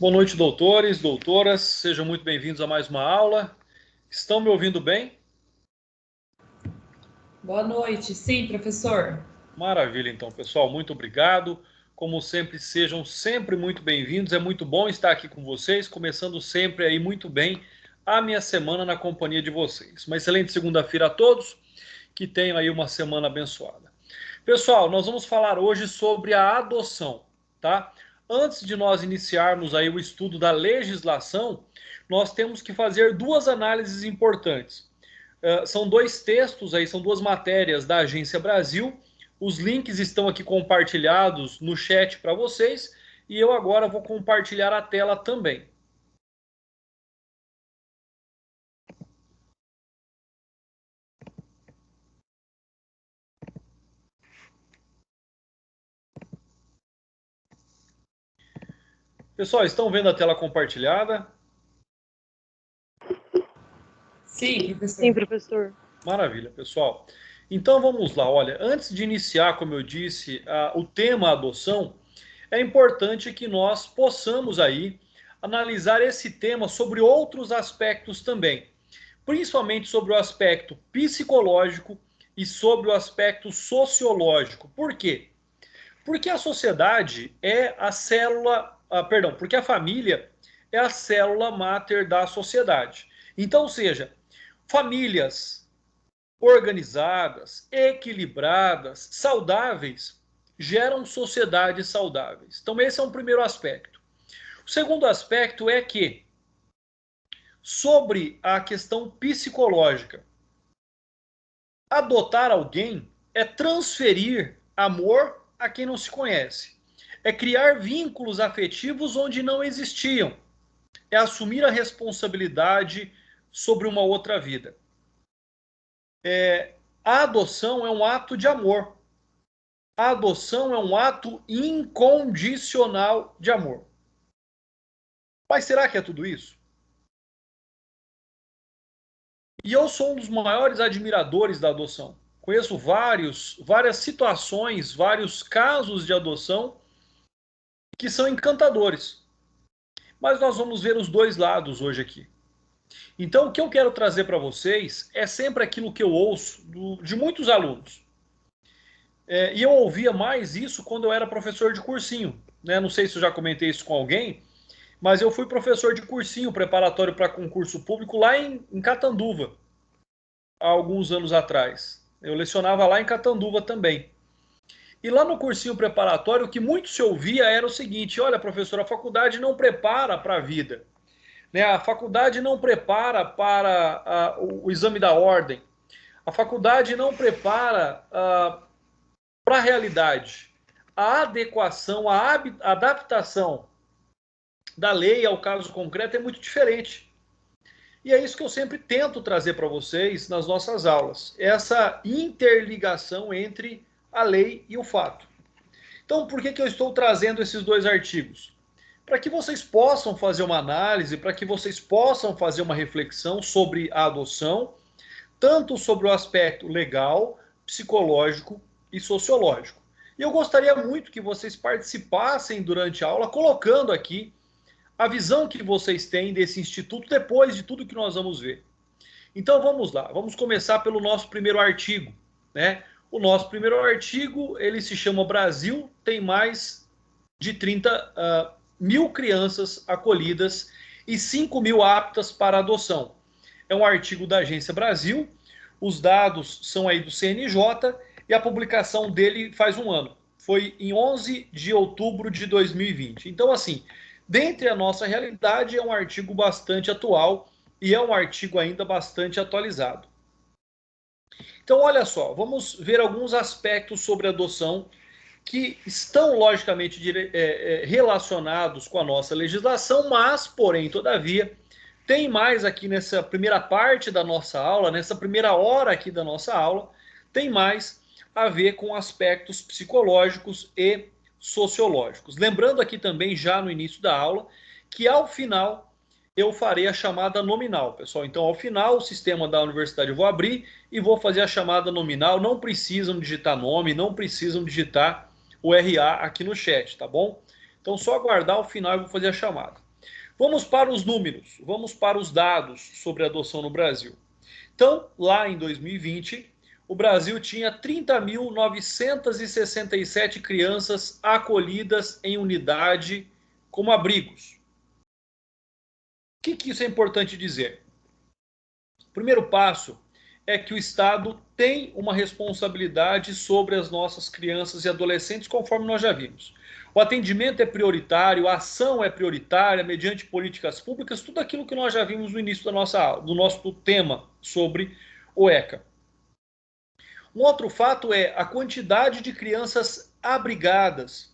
Boa noite, doutores, doutoras, sejam muito bem-vindos a mais uma aula. Estão me ouvindo bem? Boa noite, sim, professor. Maravilha, então, pessoal, muito obrigado. Como sempre, sejam sempre muito bem-vindos. É muito bom estar aqui com vocês, começando sempre aí muito bem a minha semana na companhia de vocês. Uma excelente segunda-feira a todos, que tenham aí uma semana abençoada. Pessoal, nós vamos falar hoje sobre a adoção, tá? Antes de nós iniciarmos aí o estudo da legislação, nós temos que fazer duas análises importantes. São dois textos aí, são duas matérias da Agência Brasil. Os links estão aqui compartilhados no chat para vocês e eu agora vou compartilhar a tela também. Pessoal, estão vendo a tela compartilhada? Sim, professor. Sim, professor. Maravilha, pessoal. Então vamos lá, olha, antes de iniciar, como eu disse, o tema adoção, é importante que nós possamos aí analisar esse tema sobre outros aspectos também, principalmente sobre o aspecto psicológico e sobre o aspecto sociológico. Por quê? Porque a sociedade é a célula, porque a família é a célula máter da sociedade. Então, ou seja, famílias organizadas, equilibradas, saudáveis, geram sociedades saudáveis. Então, esse é um primeiro aspecto. O segundo aspecto é que, sobre a questão psicológica, adotar alguém é transferir amor a quem não se conhece. É criar vínculos afetivos onde não existiam. É assumir a responsabilidade sobre uma outra vida. A adoção é um ato de amor. A adoção é um ato incondicional de amor. Mas será que é tudo isso? E eu sou um dos maiores admiradores da adoção. Conheço várias situações, vários casos de adoção que são encantadores. Mas nós vamos ver os dois lados hoje aqui. Então, o que eu quero trazer para vocês é sempre aquilo que eu ouço de muitos alunos. E eu ouvia mais isso quando eu era professor de cursinho. Né? Não sei se eu já comentei isso com alguém, mas eu fui professor de cursinho preparatório para concurso público lá em Catanduva, há alguns anos atrás. Eu lecionava lá em Catanduva também. E lá no cursinho preparatório, o que muito se ouvia era o seguinte: olha, professor, a faculdade não prepara para a vida. Né? A faculdade não prepara para o exame da ordem. A faculdade não prepara para a realidade. A adequação, a adaptação da lei ao caso concreto é muito diferente. E é isso que eu sempre tento trazer para vocês nas nossas aulas. Essa interligação entre a lei e o fato. Então, por que eu estou trazendo esses dois artigos? Para que vocês possam fazer uma análise, para que vocês possam fazer uma reflexão sobre a adoção, tanto sobre o aspecto legal, psicológico e sociológico. E eu gostaria muito que vocês participassem durante a aula, colocando aqui a visão que vocês têm desse instituto depois de tudo que nós vamos ver. Então vamos lá, vamos começar pelo nosso primeiro artigo, né? O nosso primeiro artigo, ele se chama Brasil tem mais de 30 mil crianças acolhidas e 5 mil aptas para adoção. É um artigo da Agência Brasil, os dados são aí do CNJ e a publicação dele faz um ano. Foi em 11 de outubro de 2020. Então, assim, dentre a nossa realidade, é um artigo bastante atual e é um artigo ainda bastante atualizado. Então, olha só, vamos ver alguns aspectos sobre adoção que estão logicamente relacionados com a nossa legislação, mas, porém, todavia, tem mais aqui nessa primeira parte da nossa aula, nessa primeira hora aqui da nossa aula, tem mais a ver com aspectos psicológicos e sociológicos. Lembrando aqui também, já no início da aula, que ao final eu farei a chamada nominal, pessoal. Então, ao final, o sistema da universidade eu vou abrir e vou fazer a chamada nominal. Não precisam digitar nome, não precisam digitar o RA aqui no chat, tá bom? Então, só aguardar o final e vou fazer a chamada. Vamos para os números, vamos para os dados sobre a adoção no Brasil. Então, lá em 2020, o Brasil tinha 30.967 crianças acolhidas em unidade como abrigos. O que isso é importante dizer? O primeiro passo é que o Estado tem uma responsabilidade sobre as nossas crianças e adolescentes, conforme nós já vimos. O atendimento é prioritário, a ação é prioritária, mediante políticas públicas, tudo aquilo que nós já vimos no início da nossa aula, do nosso tema sobre o ECA. Um outro fato é a quantidade de crianças abrigadas.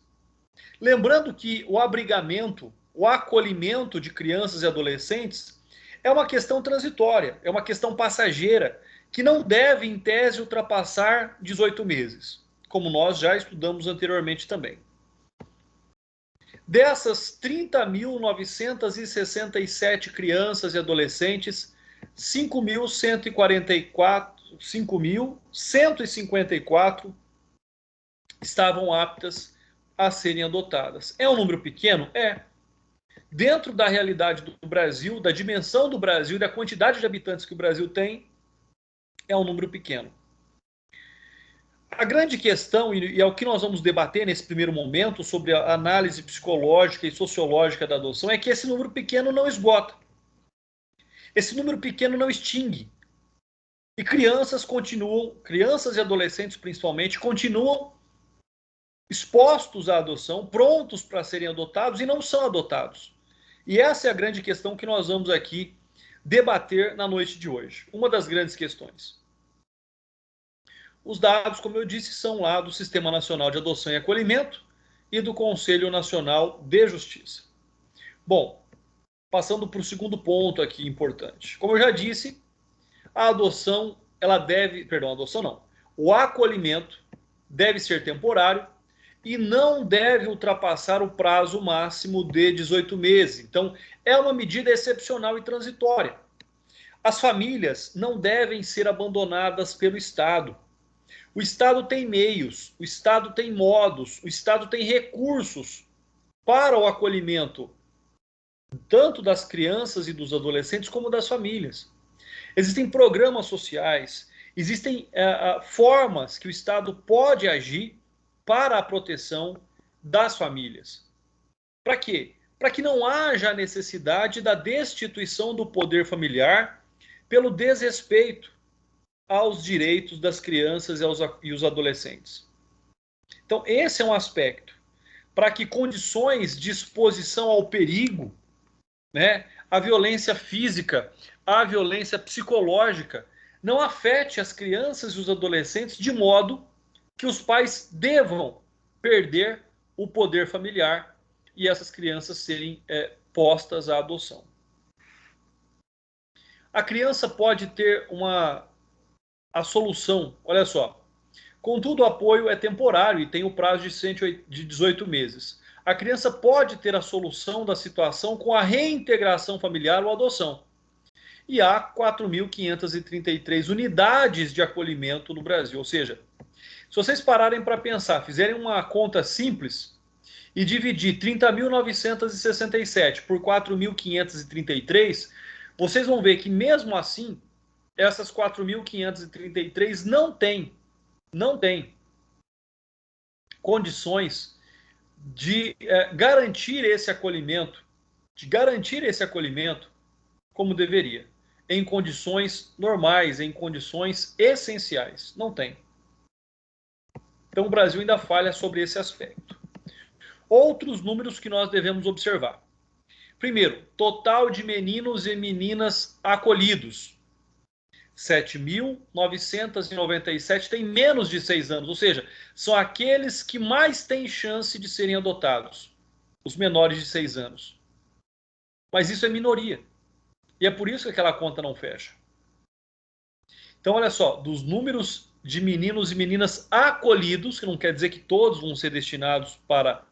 Lembrando que o abrigamento, o acolhimento de crianças e adolescentes é uma questão transitória, é uma questão passageira, que não deve, em tese, ultrapassar 18 meses, como nós já estudamos anteriormente também. Dessas 30.967 crianças e adolescentes, 5.154 estavam aptas a serem adotadas. É um número pequeno? É. Dentro da realidade do Brasil, da dimensão do Brasil e da quantidade de habitantes que o Brasil tem, é um número pequeno. A grande questão, e é o que nós vamos debater nesse primeiro momento, sobre a análise psicológica e sociológica da adoção, é que esse número pequeno não esgota. Esse número pequeno não extingue. E crianças e adolescentes principalmente, continuam expostos à adoção, prontos para serem adotados e não são adotados. E essa é a grande questão que nós vamos aqui debater na noite de hoje. Uma das grandes questões. Os dados, como eu disse, são lá do Sistema Nacional de Adoção e Acolhimento e do Conselho Nacional de Justiça. Bom, passando para o segundo ponto aqui importante. Como eu já disse, a adoção, o acolhimento deve ser temporário e não deve ultrapassar o prazo máximo de 18 meses. Então, é uma medida excepcional e transitória. As famílias não devem ser abandonadas pelo Estado. O Estado tem meios, o Estado tem modos, o Estado tem recursos para o acolhimento tanto das crianças e dos adolescentes como das famílias. Existem programas sociais, existem formas que o Estado pode agir para a proteção das famílias. Para quê? Para que não haja a necessidade da destituição do poder familiar pelo desrespeito aos direitos das crianças e os adolescentes. Então, esse é um aspecto. Para que condições de exposição ao perigo, né, a violência física, a violência psicológica, não afete as crianças e os adolescentes de modo que os pais devam perder o poder familiar e essas crianças serem postas à adoção. A criança pode ter a solução, olha só, contudo o apoio é temporário e tem o prazo de 18 meses. A criança pode ter a solução da situação com a reintegração familiar ou adoção. E há 4.533 unidades de acolhimento no Brasil. Ou seja, se vocês pararem para pensar, fizerem uma conta simples e dividir 30.967 por 4.533, vocês vão ver que mesmo assim, essas 4.533 não têm condições de garantir esse acolhimento, como deveria, em condições normais, em condições essenciais. Não tem. Então o Brasil ainda falha sobre esse aspecto. Outros números que nós devemos observar. Primeiro, total de meninos e meninas acolhidos. 7.997 têm menos de 6 anos, ou seja, são aqueles que mais têm chance de serem adotados, os menores de 6 anos. Mas isso é minoria. E é por isso que aquela conta não fecha. Então, olha só, dos números de meninos e meninas acolhidos, que não quer dizer que todos vão ser destinados para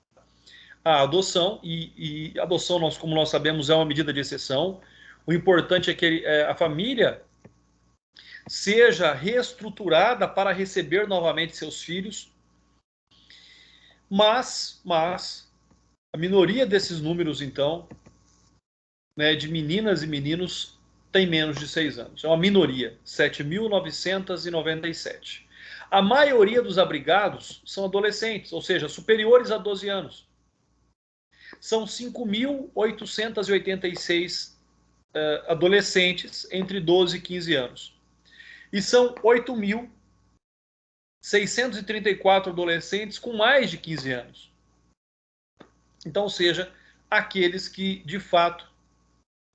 a adoção, e adoção, como nós sabemos, é uma medida de exceção. O importante é que a família seja reestruturada para receber novamente seus filhos, mas a minoria desses números, então, né, de meninas e meninos tem menos de 6 anos. É uma minoria, 7.997. A maioria dos abrigados são adolescentes, ou seja, superiores a 12 anos. São 5.886 adolescentes entre 12 e 15 anos. E são 8.634 adolescentes com mais de 15 anos. Então, ou seja, aqueles que, de fato,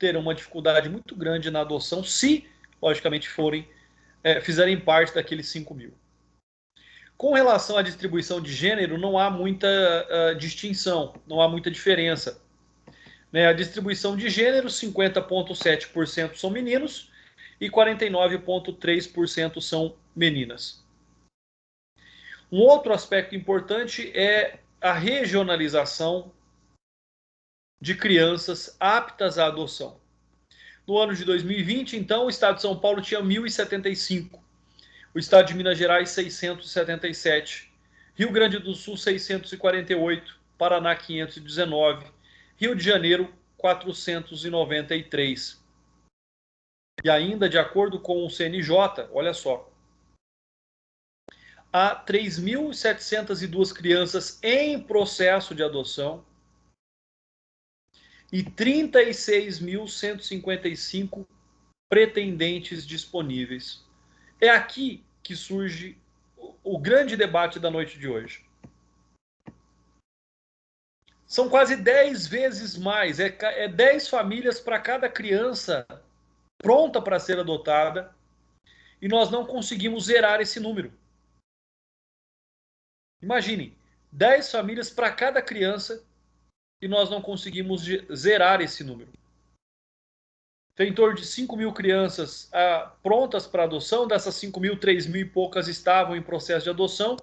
terão uma dificuldade muito grande na adoção, se, logicamente, fizerem parte daqueles 5.000. Com relação à distribuição de gênero, não há muita distinção, não há muita diferença. Né? A distribuição de gênero, 50,7% são meninos e 49,3% são meninas. Um outro aspecto importante é a regionalização de crianças aptas à adoção. No ano de 2020, então, o estado de São Paulo tinha 1.075. O estado de Minas Gerais, 677. Rio Grande do Sul, 648. Paraná, 519. Rio de Janeiro, 493. E ainda, de acordo com o CNJ, olha só, há 3.702 crianças em processo de adoção e 36.155 pretendentes disponíveis. É aqui que surge o grande debate da noite de hoje. São quase 10 vezes mais, é 10 famílias para cada criança pronta para ser adotada, e nós não conseguimos zerar esse número. Imaginem, 10 famílias para cada criança e nós não conseguimos zerar esse número. Tem em torno de 5.000 crianças prontas para adoção. Dessas 5.000, 3.000 e poucas estavam em processo de adoção.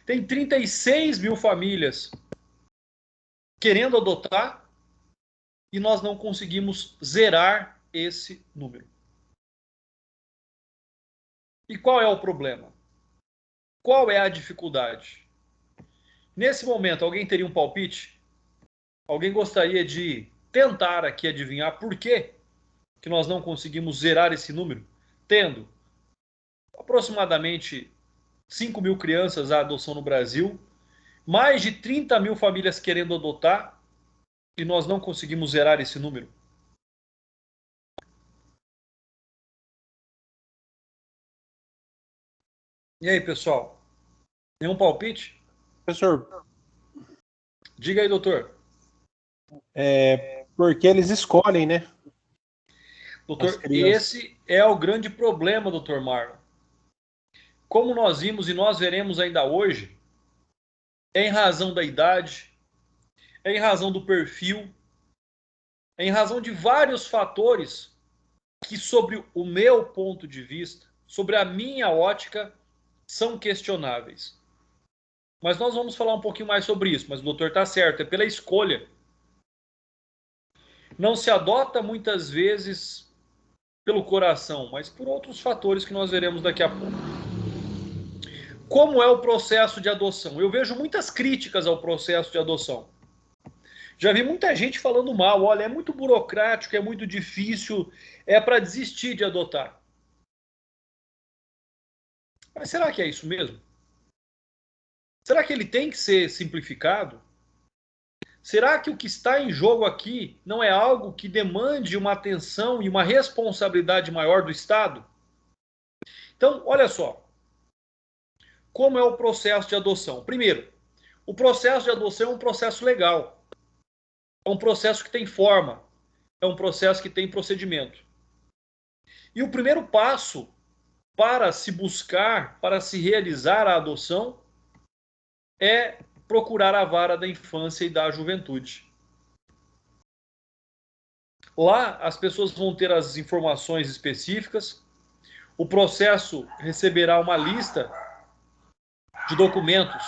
Tem 36.000 famílias querendo adotar e nós não conseguimos zerar esse número. E qual é o problema? Qual é a dificuldade? Nesse momento, alguém teria um palpite? Alguém gostaria de tentar aqui adivinhar por quê que nós não conseguimos zerar esse número, tendo aproximadamente 5.000 crianças à adoção no Brasil, mais de 30.000 famílias querendo adotar, e nós não conseguimos zerar esse número? E aí, pessoal? Nenhum palpite? Professor, Diga aí, doutor. porque eles escolhem, né? Doutor, esse é o grande problema, doutor Marlon. Como nós vimos e nós veremos ainda hoje, é em razão da idade, é em razão do perfil, é em razão de vários fatores que, sobre o meu ponto de vista, sobre a minha ótica, são questionáveis. Mas nós vamos falar um pouquinho mais sobre isso, mas o doutor está certo, é pela escolha. Não se adota muitas vezes pelo coração, mas por outros fatores que nós veremos daqui a pouco. Como é o processo de adoção? Eu vejo muitas críticas ao processo de adoção. Já vi muita gente falando mal, olha, é muito burocrático, é muito difícil, é para desistir de adotar. Mas será que é isso mesmo? Será que ele tem que ser simplificado? Será que o que está em jogo aqui não é algo que demande uma atenção e uma responsabilidade maior do Estado? Então, olha só. Como é o processo de adoção? Primeiro, o processo de adoção é um processo legal. É um processo que tem forma. É um processo que tem procedimento. E o primeiro passo para se buscar, para se realizar a adoção, é procurar a vara da infância e da juventude. Lá, as pessoas vão ter as informações específicas. O processo receberá uma lista de documentos,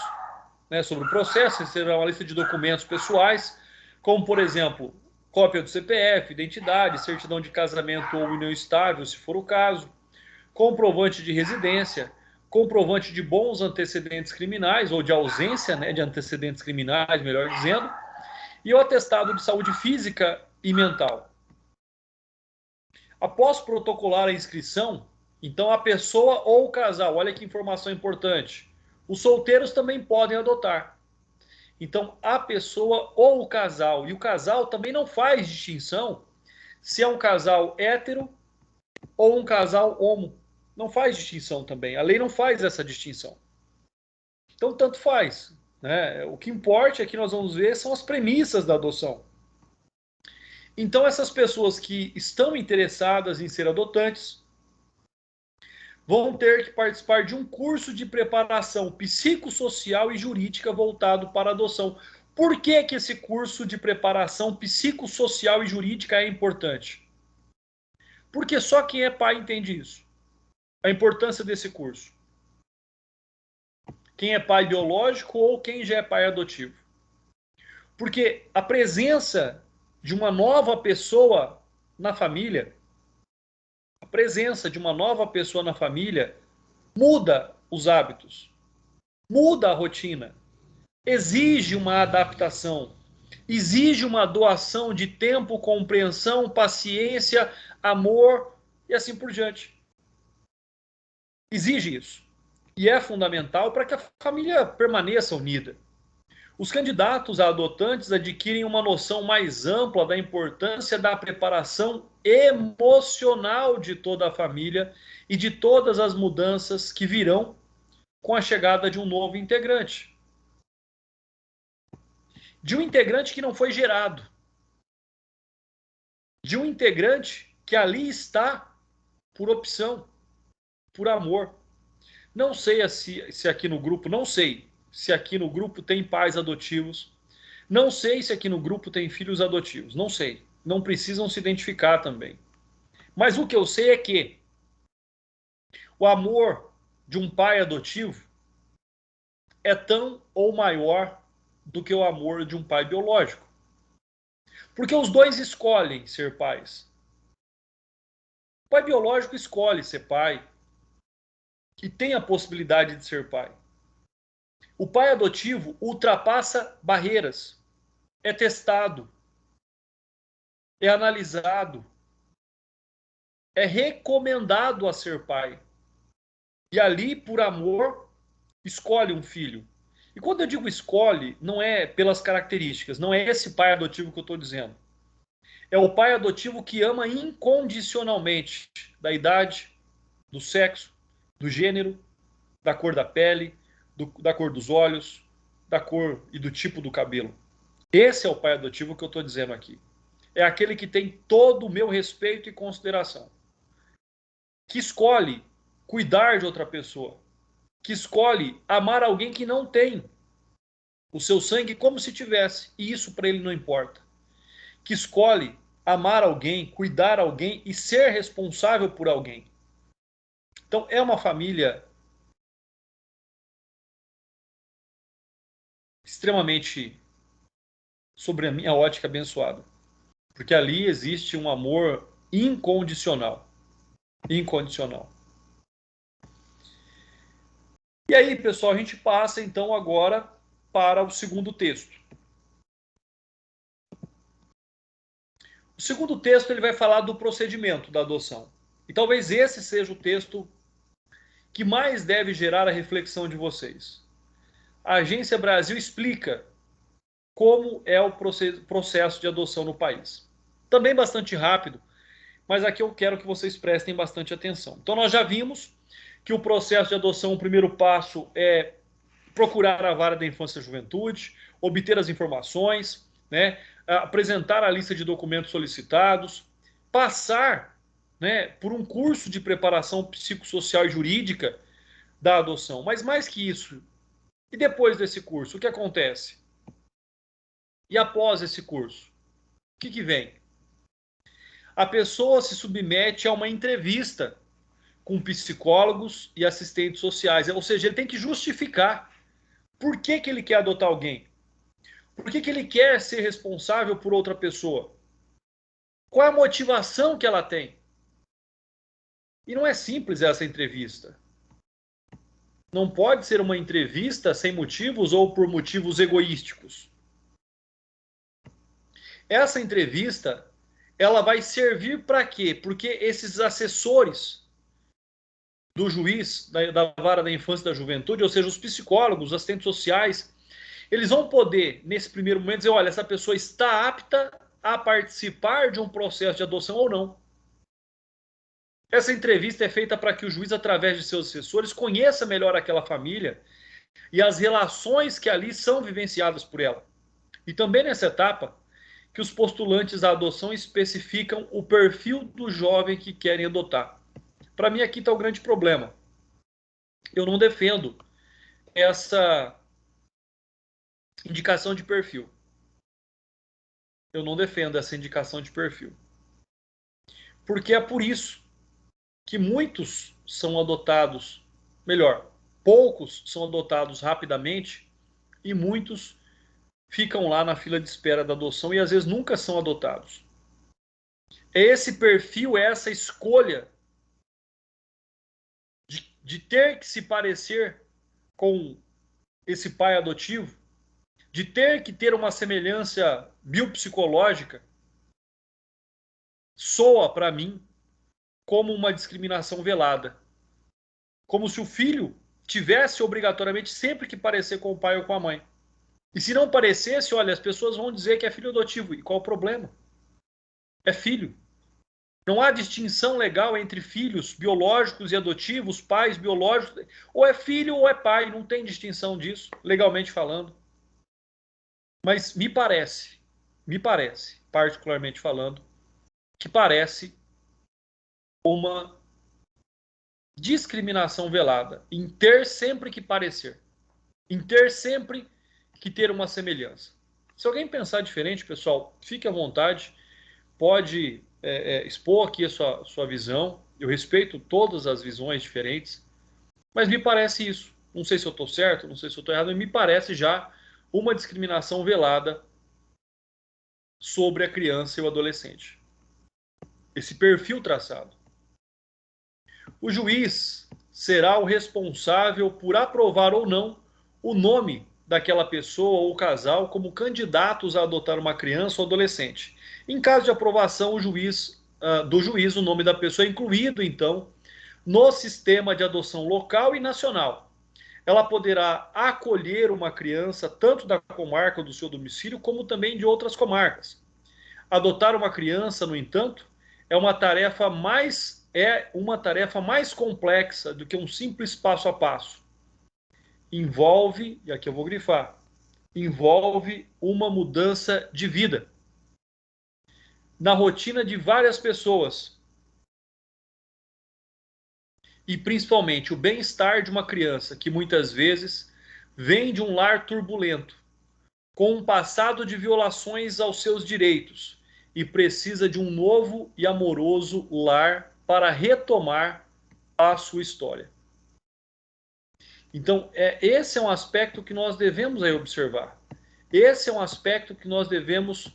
né, sobre o processo, receberá uma lista de documentos pessoais, como, por exemplo, cópia do CPF, identidade, certidão de casamento ou união estável, se for o caso, comprovante de residência, comprovante de bons antecedentes criminais, ou de ausência, né, de antecedentes criminais, melhor dizendo, e o atestado de saúde física e mental. Após protocolar a inscrição, então a pessoa ou o casal, olha que informação importante, os solteiros também podem adotar. Então a pessoa ou o casal, e o casal também não faz distinção se é um casal hétero ou um casal homo. Não faz distinção também. A lei não faz essa distinção. Então tanto faz, né? O que importa é que nós vamos ver são as premissas da adoção. Então essas pessoas que estão interessadas em ser adotantes vão ter que participar de um curso de preparação psicossocial e jurídica voltado para a adoção. Por que que esse curso de preparação psicossocial e jurídica é importante? Porque só quem é pai entende isso. A importância desse curso. Quem é pai biológico ou quem já é pai adotivo. Porque a presença de uma nova pessoa na família, a presença de uma nova pessoa na família muda os hábitos, muda a rotina, exige uma adaptação, exige uma doação de tempo, compreensão, paciência, amor e assim por diante. Exige isso. E é fundamental para que a família permaneça unida. Os candidatos a adotantes adquirem uma noção mais ampla da importância da preparação emocional de toda a família e de todas as mudanças que virão com a chegada de um novo integrante. De um integrante que não foi gerado. De um integrante que ali está por opção, por amor. Não sei se aqui no grupo, não sei se aqui no grupo tem pais adotivos. Não sei se aqui no grupo tem filhos adotivos. Não sei. Não precisam se identificar também. Mas o que eu sei é que o amor de um pai adotivo é tão ou maior do que o amor de um pai biológico. Porque os dois escolhem ser pais. O pai biológico escolhe ser pai e tem a possibilidade de ser pai. O pai adotivo ultrapassa barreiras, é testado, é analisado, é recomendado a ser pai. E ali, por amor, escolhe um filho. E quando eu digo escolhe, não é pelas características, não é esse pai adotivo que eu estou dizendo. É o pai adotivo que ama incondicionalmente, da idade, do sexo, do gênero, da cor da pele, da cor dos olhos, da cor e do tipo do cabelo. Esse é o pai adotivo que eu estou dizendo aqui. É aquele que tem todo o meu respeito e consideração. Que escolhe cuidar de outra pessoa. Que escolhe amar alguém que não tem o seu sangue como se tivesse. E isso para ele não importa. Que escolhe amar alguém, cuidar alguém e ser responsável por alguém. Então é uma família extremamente, sobre a minha ótica, abençoada. Porque ali existe um amor incondicional. Incondicional. E aí, pessoal, a gente passa então agora para o segundo texto. O segundo texto ele vai falar do procedimento da adoção. E talvez esse seja o texto que mais deve gerar a reflexão de vocês. A Agência Brasil explica como é o processo de adoção no país. Também bastante rápido, mas aqui eu quero que vocês prestem bastante atenção. Então nós já vimos que o processo de adoção, o primeiro passo é procurar a vara da infância e juventude, obter as informações, né, apresentar a lista de documentos solicitados, passar, né, por um curso de preparação psicossocial e jurídica da adoção. Mas mais que isso, e depois desse curso, o que acontece? E após esse curso, o que vem? A pessoa se submete a uma entrevista com psicólogos e assistentes sociais, ou seja, ele tem que justificar por que ele quer adotar alguém. Por que ele quer ser responsável por outra pessoa? Qual é a motivação que ela tem? E não é simples essa entrevista. Não pode ser uma entrevista sem motivos ou por motivos egoísticos. Essa entrevista, ela vai servir para quê? Porque esses assessores do juiz, da vara da infância e da juventude, ou seja, os psicólogos, os assistentes sociais, eles vão poder, nesse primeiro momento, dizer, olha, essa pessoa está apta a participar de um processo de adoção ou não. Essa entrevista é feita para que o juiz, através de seus assessores, conheça melhor aquela família e as relações que ali são vivenciadas por ela. E também nessa etapa, que os postulantes à adoção especificam o perfil do jovem que querem adotar. Para mim, aqui está o grande problema. Eu não defendo essa indicação de perfil. Eu não defendo essa indicação de perfil. Porque é por isso que muitos são adotados, melhor, poucos são adotados rapidamente e muitos ficam lá na fila de espera da adoção e às vezes nunca são adotados. É esse perfil, é essa escolha de ter que se parecer com esse pai adotivo, de ter que ter uma semelhança biopsicológica, soa para mim como uma discriminação velada. Como se o filho tivesse obrigatoriamente sempre que parecer com o pai ou com a mãe. E se não parecesse, olha, as pessoas vão dizer que é filho adotivo. E qual o problema? É filho. Não há distinção legal entre filhos biológicos e adotivos, pais biológicos. Ou é filho ou é pai. Não tem distinção disso, legalmente falando. Mas me parece, particularmente falando, que parece uma discriminação velada em ter sempre que parecer, em ter sempre que ter uma semelhança. Se alguém pensar diferente, pessoal, fique à vontade, pode expor aqui a sua visão. Eu respeito todas as visões diferentes, mas me parece isso. Não sei se eu estou certo, não sei se eu estou errado, mas me parece já uma discriminação velada sobre a criança e o adolescente. Esse perfil traçado. O juiz será o responsável por aprovar ou não o nome daquela pessoa ou casal como candidatos a adotar uma criança ou adolescente. Em caso de aprovação, do juiz, o nome da pessoa é incluído, então, no sistema de adoção local e nacional. Ela poderá acolher uma criança tanto da comarca do seu domicílio, como também de outras comarcas. Adotar uma criança, no entanto, é uma tarefa mais complexa do que um simples passo a passo. Envolve, e aqui eu vou grifar, envolve uma mudança de vida na rotina de várias pessoas. E principalmente o bem-estar de uma criança que muitas vezes vem de um lar turbulento, com um passado de violações aos seus direitos e precisa de um novo e amoroso lar para retomar a sua história. Então, esse é um aspecto que nós devemos aí observar. Esse é um aspecto que nós devemos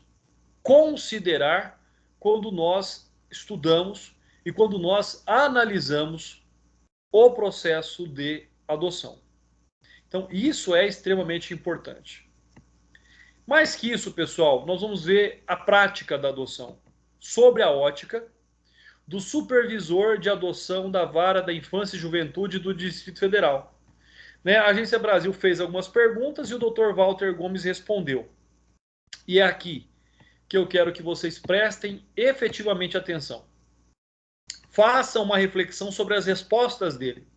considerar quando nós estudamos e quando nós analisamos o processo de adoção. Então, isso é extremamente importante. Mais que isso, pessoal, nós vamos ver a prática da adoção, sobre a ótica do supervisor de adoção da Vara da Infância e Juventude do Distrito Federal. A Agência Brasil fez algumas perguntas e o Dr. Walter Gomes respondeu. E é aqui que eu quero que vocês prestem efetivamente atenção. Façam uma reflexão sobre as respostas dele.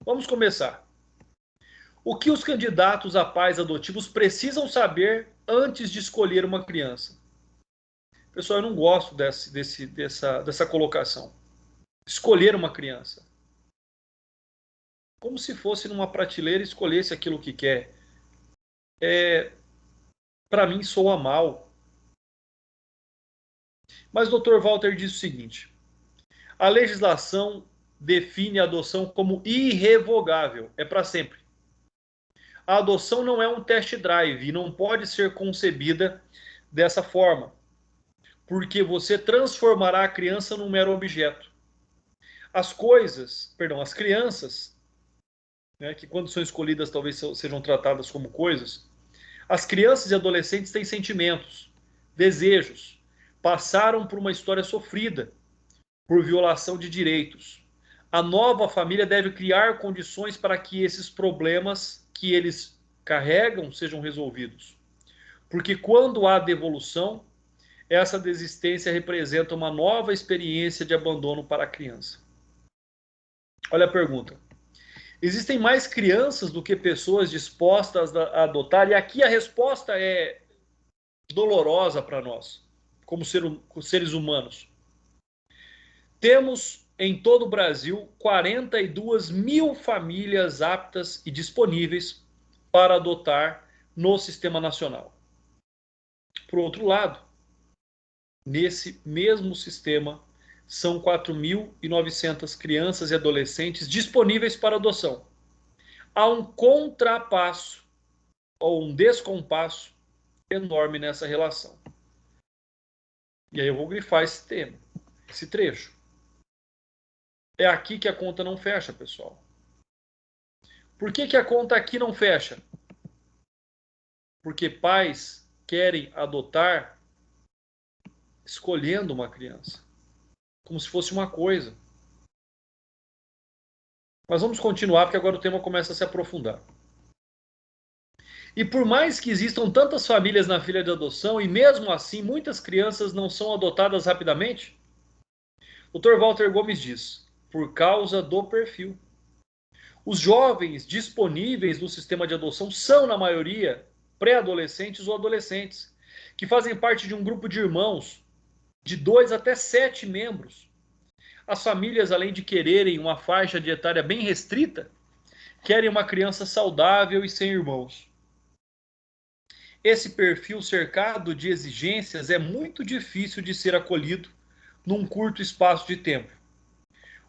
Vamos começar. O que os candidatos a pais adotivos precisam saber antes de escolher uma criança? Pessoal, eu não gosto dessa colocação. Escolher uma criança. Como se fosse numa prateleira e escolhesse aquilo que quer. Para mim, soa mal. Mas o Dr. Walter diz o seguinte: a legislação define a adoção como irrevogável, é para sempre. A adoção não é um test drive e não pode ser concebida dessa forma, porque você transformará a criança num mero objeto. As crianças, que quando são escolhidas talvez sejam tratadas como coisas, as crianças e adolescentes têm sentimentos, desejos, passaram por uma história sofrida, por violação de direitos. A nova família deve criar condições para que esses problemas que eles carregam sejam resolvidos. Porque quando há devolução, essa desistência representa uma nova experiência de abandono para a criança. Olha a pergunta. Existem mais crianças do que pessoas dispostas a adotar? E aqui a resposta é dolorosa para nós, como seres humanos. Temos em todo o Brasil 42 mil famílias aptas e disponíveis para adotar no Sistema Nacional. Por outro lado, nesse mesmo sistema, são 4.900 crianças e adolescentes disponíveis para adoção. Há um contrapasso ou um descompasso enorme nessa relação. E aí eu vou grifar esse tema, esse trecho. É aqui que a conta não fecha, pessoal. Por que a conta aqui não fecha? Porque pais querem adotar escolhendo uma criança, como se fosse uma coisa. Mas vamos continuar, porque agora o tema começa a se aprofundar. E por mais que existam tantas famílias na fila de adoção, e mesmo assim muitas crianças não são adotadas rapidamente, o Dr. Walter Gomes diz, por causa do perfil. Os jovens disponíveis no sistema de adoção são, na maioria, pré-adolescentes ou adolescentes, que fazem parte de um grupo de irmãos de 2 até 7 membros. As famílias, além de quererem uma faixa de etária bem restrita, querem uma criança saudável e sem irmãos. Esse perfil cercado de exigências é muito difícil de ser acolhido num curto espaço de tempo.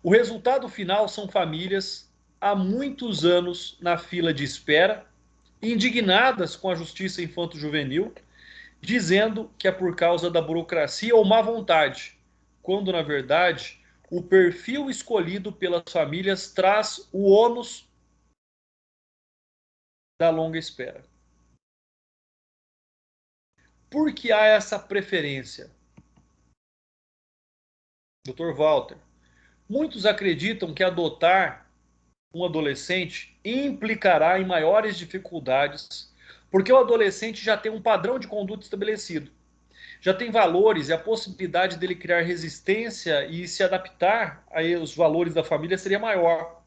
O resultado final são famílias há muitos anos na fila de espera, indignadas com a justiça infanto-juvenil, dizendo que é por causa da burocracia ou má vontade, quando, na verdade, o perfil escolhido pelas famílias traz o ônus da longa espera. Por que há essa preferência? Dr. Walter, muitos acreditam que adotar um adolescente implicará em maiores dificuldades, porque o adolescente já tem um padrão de conduta estabelecido, já tem valores e a possibilidade dele criar resistência e se adaptar aos valores da família seria maior.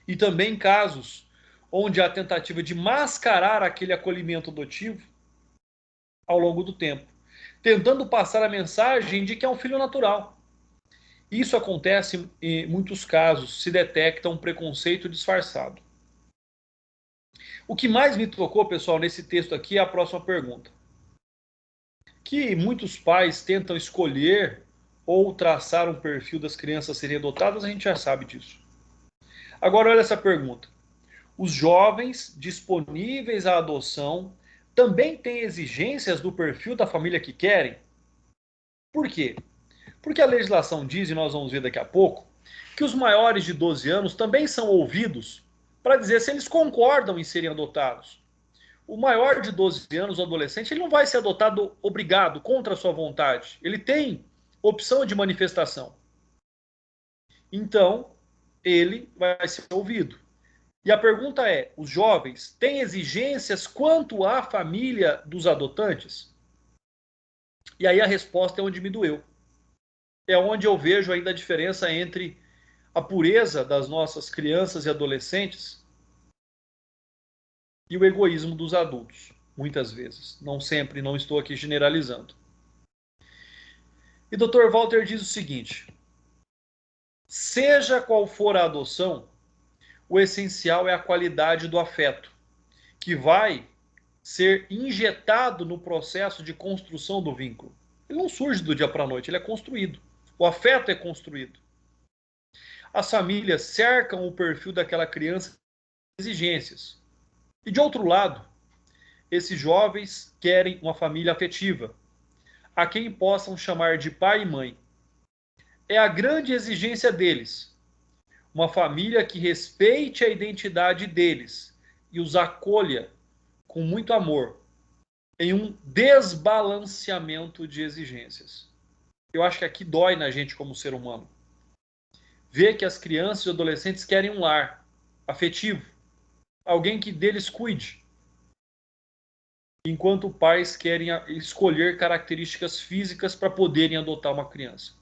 E também casos onde há tentativa de mascarar aquele acolhimento adotivo ao longo do tempo, tentando passar a mensagem de que é um filho natural. Isso acontece em muitos casos, se detecta um preconceito disfarçado. O que mais me tocou, pessoal, nesse texto aqui é a próxima pergunta. Que muitos pais tentam escolher ou traçar um perfil das crianças a serem adotadas, a gente já sabe disso. Agora, olha essa pergunta. Os jovens disponíveis à adoção também têm exigências do perfil da família que querem? Por quê? Porque a legislação diz, e nós vamos ver daqui a pouco, que os maiores de 12 anos também são ouvidos para dizer se eles concordam em serem adotados. O maior de 12 anos, o adolescente, ele não vai ser adotado obrigado, contra a sua vontade. Ele tem opção de manifestação. Então, ele vai ser ouvido. E a pergunta é, os jovens têm exigências quanto à família dos adotantes? E aí a resposta é onde me doeu. É onde eu vejo ainda a diferença entre a pureza das nossas crianças e adolescentes e o egoísmo dos adultos, muitas vezes. Não sempre, não estou aqui generalizando. E Dr. Walter diz o seguinte, seja qual for a adoção, o essencial é a qualidade do afeto, que vai ser injetado no processo de construção do vínculo. Ele não surge do dia para a noite, ele é construído. O afeto é construído. As famílias cercam o perfil daquela criança com exigências. E de outro lado, esses jovens querem uma família afetiva, a quem possam chamar de pai e mãe. É a grande exigência deles. Uma família que respeite a identidade deles e os acolha com muito amor, em um desbalanceamento de exigências. Eu acho que aqui dói na gente como ser humano. Ver que as crianças e adolescentes querem um lar afetivo, alguém que deles cuide, enquanto pais querem escolher características físicas para poderem adotar uma criança.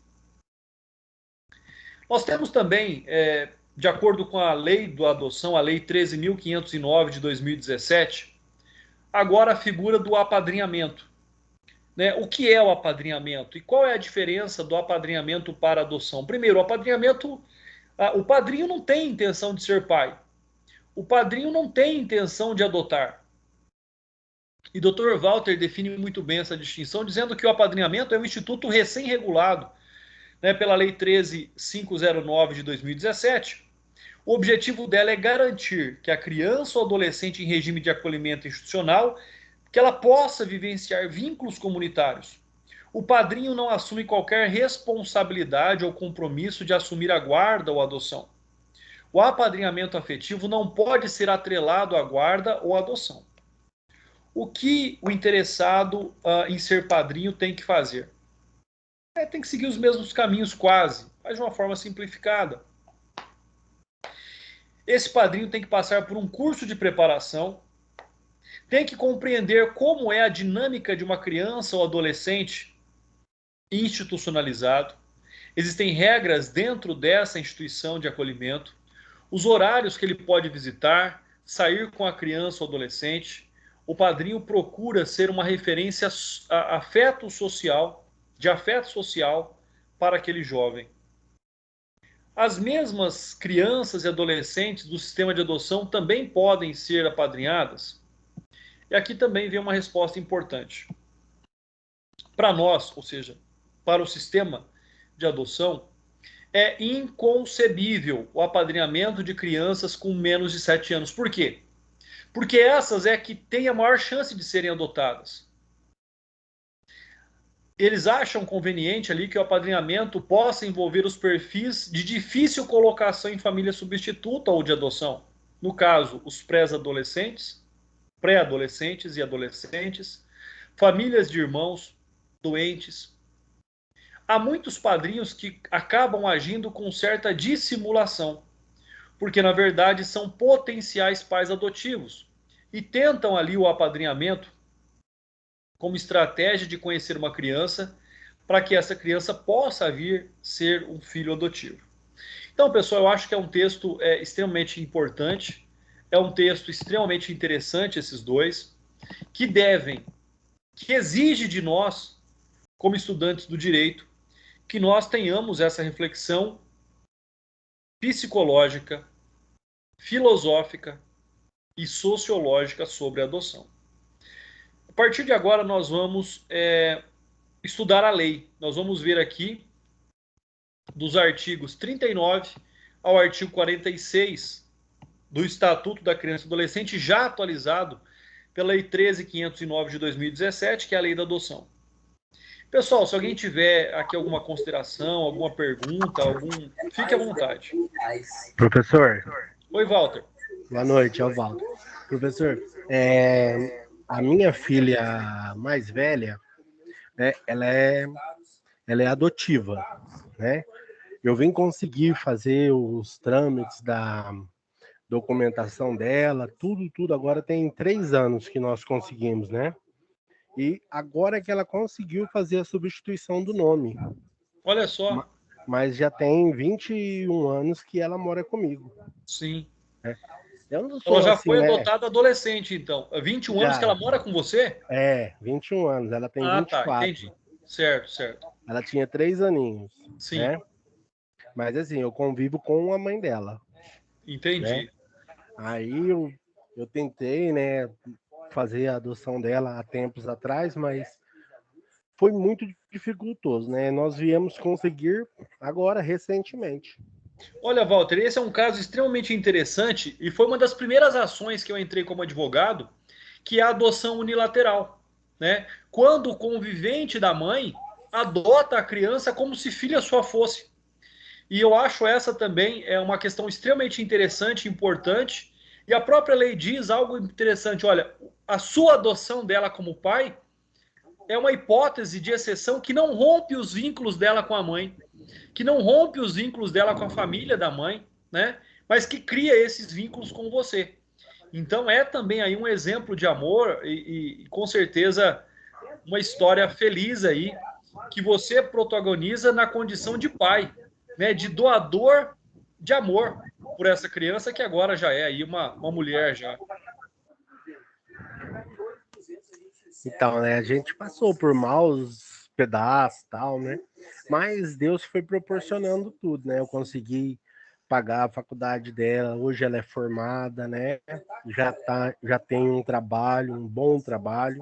Nós temos também, de acordo com a lei da adoção, a lei 13.509 de 2017, agora a figura do apadrinhamento. Né? O que é o apadrinhamento? E qual é a diferença do apadrinhamento para a adoção? Primeiro, o apadrinhamento, o padrinho não tem intenção de ser pai. O padrinho não tem intenção de adotar. E Dr. Walter define muito bem essa distinção, dizendo que o apadrinhamento é um instituto recém-regulado, né, pela Lei 13.509 de 2017. O objetivo dela é garantir que a criança ou adolescente em regime de acolhimento institucional, que ela possa vivenciar vínculos comunitários. O padrinho não assume qualquer responsabilidade ou compromisso de assumir a guarda ou adoção. O apadrinhamento afetivo não pode ser atrelado à guarda ou adoção. O que o interessado em ser padrinho tem que fazer? Tem que seguir os mesmos caminhos quase, mas de uma forma simplificada. Esse padrinho tem que passar por um curso de preparação, tem que compreender como é a dinâmica de uma criança ou adolescente institucionalizado. Existem regras dentro dessa instituição de acolhimento, os horários que ele pode visitar, sair com a criança ou adolescente. O padrinho procura ser uma referência de afeto social para aquele jovem. As mesmas crianças e adolescentes do sistema de adoção também podem ser apadrinhadas? E aqui também vem uma resposta importante. Para nós, ou seja, para o sistema de adoção, é inconcebível o apadrinhamento de crianças com menos de 7 anos. Por quê? Porque essas é que têm a maior chance de serem adotadas. Eles acham conveniente ali que o apadrinhamento possa envolver os perfis de difícil colocação em família substituta ou de adoção. No caso, os pré-adolescentes e adolescentes, famílias de irmãos doentes. Há muitos padrinhos que acabam agindo com certa dissimulação, porque na verdade são potenciais pais adotivos e tentam ali o apadrinhamento como estratégia de conhecer uma criança para que essa criança possa vir ser um filho adotivo. Então, pessoal, eu acho que é um texto extremamente importante, é um texto extremamente interessante, esses dois, que exige de nós, como estudantes do direito, que nós tenhamos essa reflexão psicológica, filosófica e sociológica sobre a adoção. A partir de agora, nós vamos estudar a lei. Nós vamos ver aqui dos artigos 39 ao artigo 46 do Estatuto da Criança e Adolescente, já atualizado pela Lei 13.509 de 2017, que é a lei da adoção. Pessoal, se alguém tiver aqui alguma consideração, alguma pergunta, fique à vontade. Professor. Oi, Walter. Boa noite, é o Walter. Professor, a minha filha mais velha, né, ela é adotiva, né? Eu vim conseguir fazer os trâmites da documentação dela, tudo. Agora tem 3 anos que nós conseguimos, né? E agora é que ela conseguiu fazer a substituição do nome. Olha só. Mas já tem 21 anos que ela mora comigo. Sim. Eu não sou ela já assim, foi né? adotada adolescente, então. 21 anos que ela mora com você? 21 anos. Ela tem 24. Tá, entendi. Certo. Ela tinha 3 aninhos. Sim. Né? Mas assim, eu convivo com a mãe dela. Entendi. Né? Aí eu tentei, né, fazer a adoção dela há tempos atrás, mas foi muito dificultoso, né? Nós viemos conseguir agora, recentemente. Olha, Walter, esse é um caso extremamente interessante e foi uma das primeiras ações que eu entrei como advogado, que é a adoção unilateral, né? Quando o convivente da mãe adota a criança como se filha sua fosse. E eu acho essa também uma questão extremamente interessante e importante. E a própria lei diz algo interessante. Olha, a sua adoção dela como pai é uma hipótese de exceção que não rompe os vínculos dela com a mãe, que não rompe os vínculos dela com a família da mãe, né? Mas que cria esses vínculos com você. Então é também aí um exemplo de amor e com certeza uma história feliz aí que você protagoniza na condição de pai, né? De doador de amor por essa criança que agora já é aí uma mulher já. Então, né, a gente passou por maus pedaços e tal, né? Mas Deus foi proporcionando tudo, né? Eu consegui pagar a faculdade dela, hoje ela é formada, né? Já tem um trabalho, um bom trabalho,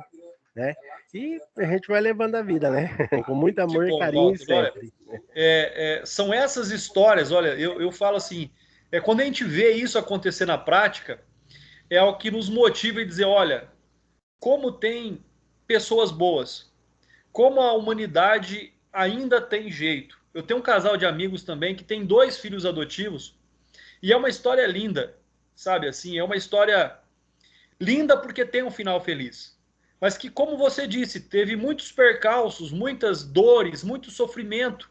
né? E a gente vai levando a vida, né? Com muito Que amor, bom, carinho e Walter. Olha, sempre. são essas histórias, olha, eu falo assim, quando a gente vê isso acontecer na prática, é o que nos motiva a dizer, olha, como tem pessoas boas, como a humanidade ainda tem jeito. Eu tenho um casal de amigos também que tem 2 filhos adotivos e é uma história linda, sabe assim, é uma história linda porque tem um final feliz. Mas que, como você disse, teve muitos percalços, muitas dores, muito sofrimento,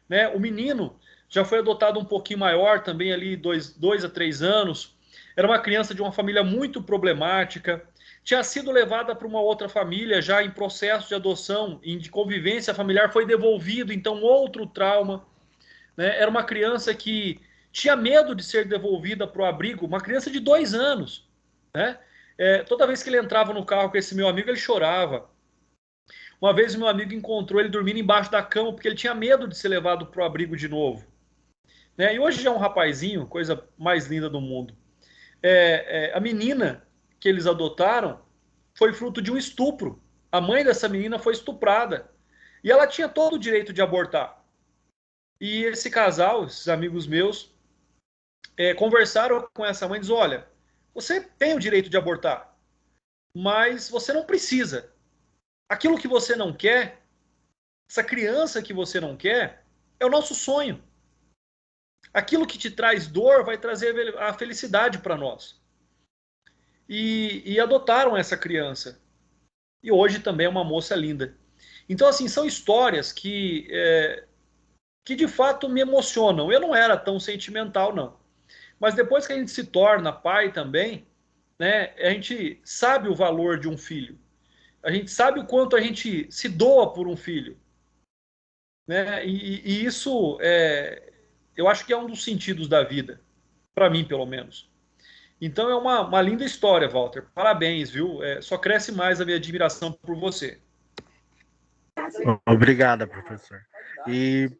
né? O menino já foi adotado um pouquinho maior, também ali 2 a 3 anos. Era uma criança de uma família muito problemática. Tinha sido levada para uma outra família já em processo de adoção, de convivência familiar, foi devolvido, então outro trauma. Né? Era uma criança que tinha medo de ser devolvida para o abrigo, uma criança de 2 anos. Né? Toda vez que ele entrava no carro com esse meu amigo, ele chorava. Uma vez o meu amigo encontrou ele dormindo embaixo da cama porque ele tinha medo de ser levado para o abrigo de novo. Né? E hoje já é um rapazinho, coisa mais linda do mundo. A menina que eles adotaram foi fruto de um estupro. A mãe dessa menina foi estuprada. E ela tinha todo o direito de abortar. E esse casal, esses amigos meus, conversaram com essa mãe e disseram, olha, você tem o direito de abortar, mas você não precisa. Aquilo que você não quer, essa criança que você não quer, é o nosso sonho. Aquilo que te traz dor vai trazer a felicidade para nós. E adotaram essa criança. E hoje também é uma moça linda. Então, assim, são histórias que de fato me emocionam. Eu não era tão sentimental, não. Mas depois que a gente se torna pai também, né, a gente sabe o valor de um filho. A gente sabe o quanto a gente se doa por um filho. Né? E isso, eu acho que é um dos sentidos da vida. Para mim, pelo menos. Então é uma linda história, Walter. Parabéns, viu? Só cresce mais a minha admiração por você. Obrigada, professor. E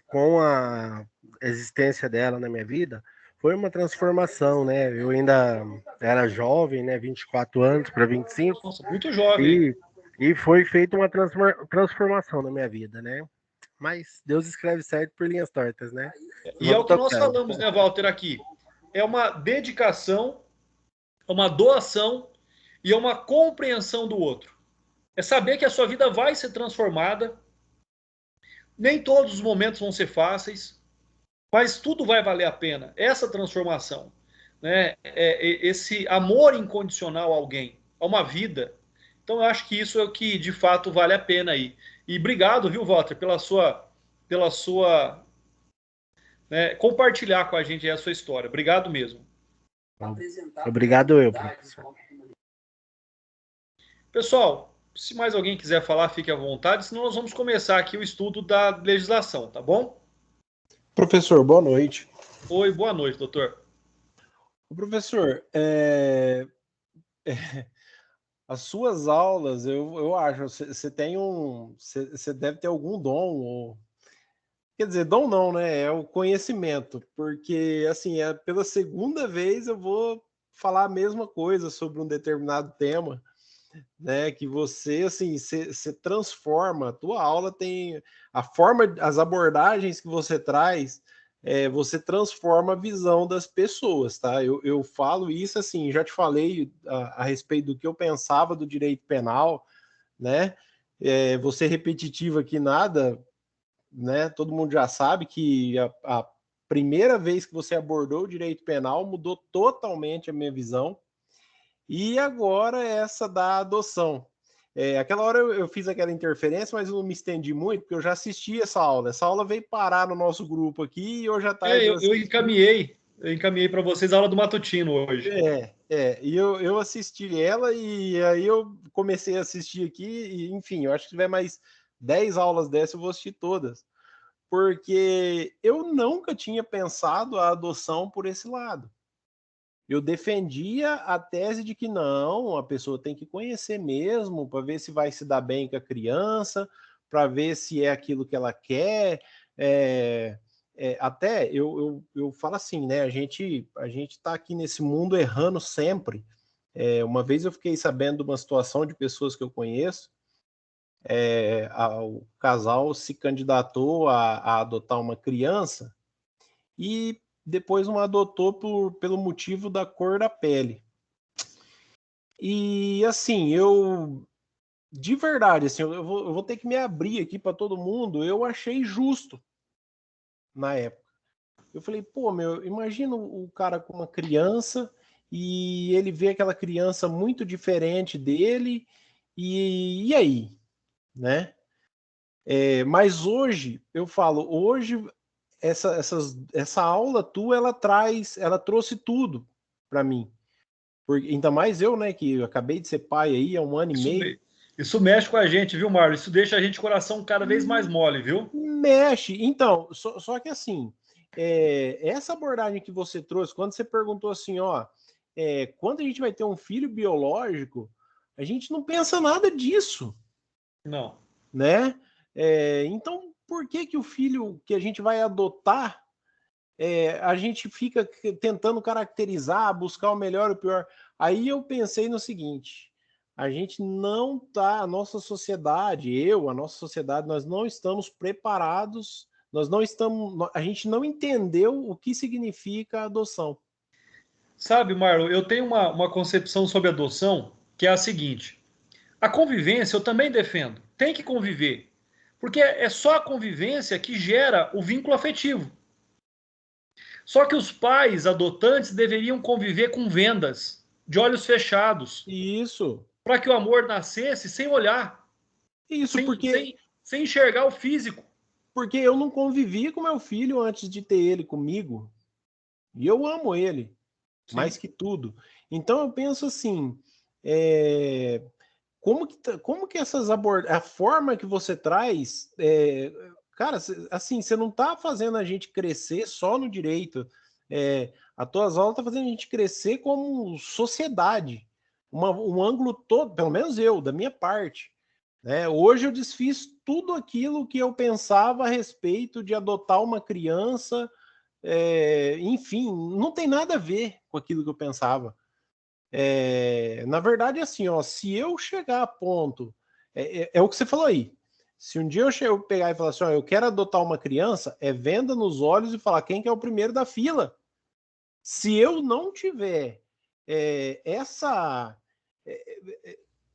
com a existência dela na minha vida, foi uma transformação, né? Eu ainda era jovem, né? 24 anos para 25, Nossa, muito jovem. e foi feita uma transformação na minha vida, né? Mas Deus escreve certo por linhas tortas, né? E é o Vamos que nós tocando. falamos, né, Walter, aqui. É uma dedicação, é uma doação e é uma compreensão do outro. É saber que a sua vida vai ser transformada. Nem todos os momentos vão ser fáceis, mas tudo vai valer a pena. Essa transformação, né? Esse amor incondicional a alguém, a uma vida. Então eu acho que isso é o que de fato vale a pena aí. E obrigado, viu, Walter, pela sua né, compartilhar com a gente a sua história. Obrigado mesmo. Obrigado eu, professor. Pessoal, se mais alguém quiser falar, fique à vontade, senão nós vamos começar aqui o estudo da legislação, tá bom? Professor, boa noite. Oi, boa noite, doutor. Professor, as suas aulas, eu acho, você tem você deve ter algum dom, ou, quer dizer, dom não, né? É o conhecimento, porque assim, pela segunda vez eu vou falar a mesma coisa sobre um determinado tema, né? Que você, assim, você transforma, a tua aula tem a forma, as abordagens que você traz, você transforma a visão das pessoas, tá? Eu falo isso assim, já te falei a respeito do que eu pensava do direito penal, né? Você repetitivo aqui nada, né? Todo mundo já sabe que a primeira vez que você abordou o direito penal mudou totalmente a minha visão. E agora essa da adoção. Aquela hora eu fiz aquela interferência, mas eu não me estendi muito, porque eu já assisti essa aula. Essa aula veio parar no nosso grupo aqui e hoje à tarde Eu encaminhei para vocês a aula do matutino hoje. E eu assisti ela e aí eu comecei a assistir aqui e, enfim, eu acho que se tiver mais 10 aulas dessa eu vou assistir todas. Porque eu nunca tinha pensado a adoção por esse lado. Eu defendia a tese de que não, a pessoa tem que conhecer mesmo, para ver se vai se dar bem com a criança, para ver se é aquilo que ela quer. Até eu falo assim, né? A gente está aqui nesse mundo errando sempre. Uma vez eu fiquei sabendo de uma situação de pessoas que eu conheço. O casal se candidatou a adotar uma criança e depois não adotou pelo motivo da cor da pele. E assim, de verdade, assim, eu vou ter que me abrir aqui para todo mundo, eu achei justo na época. Eu falei, pô, imagina o cara com uma criança e ele vê aquela criança muito diferente dele, e aí, né? Mas hoje, eu falo, hoje essa aula tua, ela trouxe tudo para mim. Porque, ainda mais eu, né, que eu acabei de ser pai aí há 1 ano e meio. Isso mexe com a gente, viu, Marlon? Isso deixa a gente coração cada vez mais mole, viu? Mexe. Então, só que assim, essa abordagem que você trouxe, quando você perguntou assim, ó, quando a gente vai ter um filho biológico, a gente não pensa nada disso. Não. Né? Então, por que o filho que a gente vai adotar, a gente fica tentando caracterizar, buscar o melhor e o pior? Aí eu pensei no seguinte, a gente não tá, a nossa sociedade, a nossa sociedade, nós não estamos preparados, a gente não entendeu o que significa adoção. Sabe, Marlon, eu tenho uma concepção sobre adoção que é a seguinte: a convivência eu também defendo, tem que conviver, porque é só a convivência que gera o vínculo afetivo. Só que os pais adotantes deveriam conviver com vendas, de olhos fechados, Isso. para que o amor nascesse sem olhar, Isso, sem enxergar o físico. Porque eu não convivi com meu filho antes de ter ele comigo. E eu amo ele, mais que tudo. Então eu penso assim, como que essas abordagens, a forma que você traz, cara, assim, você não está fazendo a gente crescer só no direito. A tuas aulas tá fazendo a gente crescer como sociedade, um ângulo todo, pelo menos eu, da minha parte. Né? Hoje eu desfiz tudo aquilo que eu pensava a respeito de adotar uma criança, enfim, não tem nada a ver com aquilo que eu pensava. Na verdade, assim, ó, se eu chegar a ponto, é o que você falou aí. Se um dia eu pegar e falar assim, ó, eu quero adotar uma criança, venda nos olhos e falar quem que é o primeiro da fila. Se eu não tiver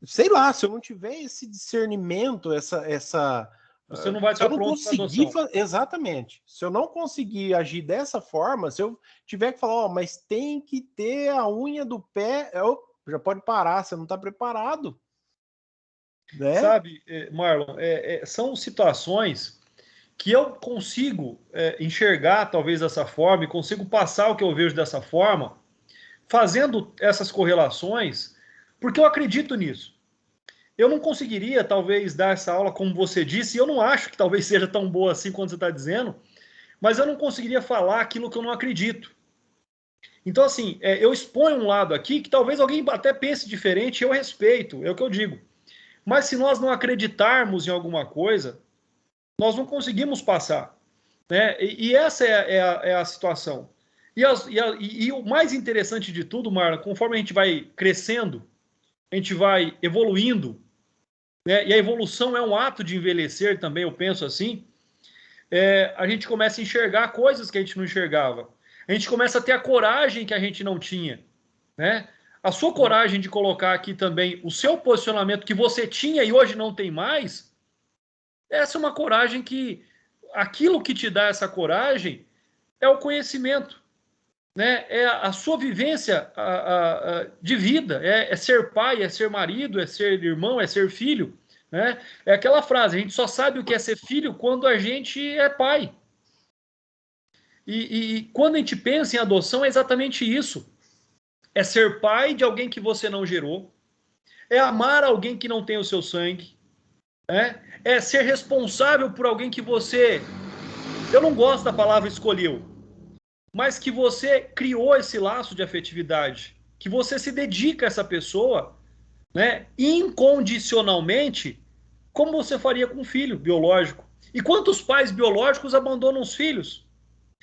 sei lá, se eu não tiver esse discernimento, você não vai estar pronto para adoção. Exatamente. Se eu não conseguir agir dessa forma, se eu tiver que falar, mas tem que ter a unha do pé, já pode parar, você não está preparado. Né? Sabe, Marlon, são situações que eu consigo enxergar talvez dessa forma e consigo passar o que eu vejo dessa forma, fazendo essas correlações, porque eu acredito nisso. Eu não conseguiria, talvez, dar essa aula como você disse, e eu não acho que talvez seja tão boa assim quanto você está dizendo, mas eu não conseguiria falar aquilo que eu não acredito. Então, assim, eu exponho um lado aqui que talvez alguém até pense diferente, eu respeito, é o que eu digo. Mas se nós não acreditarmos em alguma coisa, nós não conseguimos passar. Né? E essa é a situação. E o mais interessante de tudo, Marlon, conforme a gente vai crescendo, a gente vai evoluindo, né? E a evolução é um ato de envelhecer também, eu penso assim, a gente começa a enxergar coisas que a gente não enxergava. A gente começa a ter a coragem que a gente não tinha. Né? A sua coragem de colocar aqui também o seu posicionamento que você tinha e hoje não tem mais, essa é uma coragem que aquilo que te dá essa coragem é o conhecimento. né? É a sua vivência de vida, é ser pai, é ser marido, é ser irmão, é ser filho, né? É aquela frase, a gente só sabe o que é ser filho quando a gente é pai. E quando a gente pensa em adoção, é exatamente isso. É ser pai de alguém que você não gerou, é amar alguém que não tem o seu sangue, né? É ser responsável por alguém que você, eu não gosto da palavra escolheu, mas que você criou esse laço de afetividade, que você se dedica a essa pessoa, né, incondicionalmente, como você faria com um filho biológico. E quantos pais biológicos abandonam os filhos?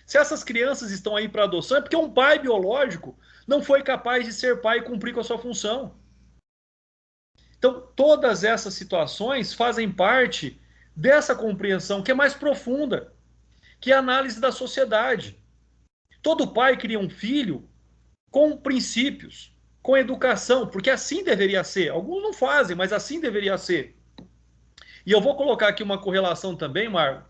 Se essas crianças estão aí para adoção, é porque um pai biológico não foi capaz de ser pai e cumprir com a sua função. Então, todas essas situações fazem parte dessa compreensão que é mais profunda, que é a análise da sociedade. Todo pai cria um filho com princípios, com educação, porque assim deveria ser. Alguns não fazem, mas assim deveria ser. E eu vou colocar aqui uma correlação também, Marlon,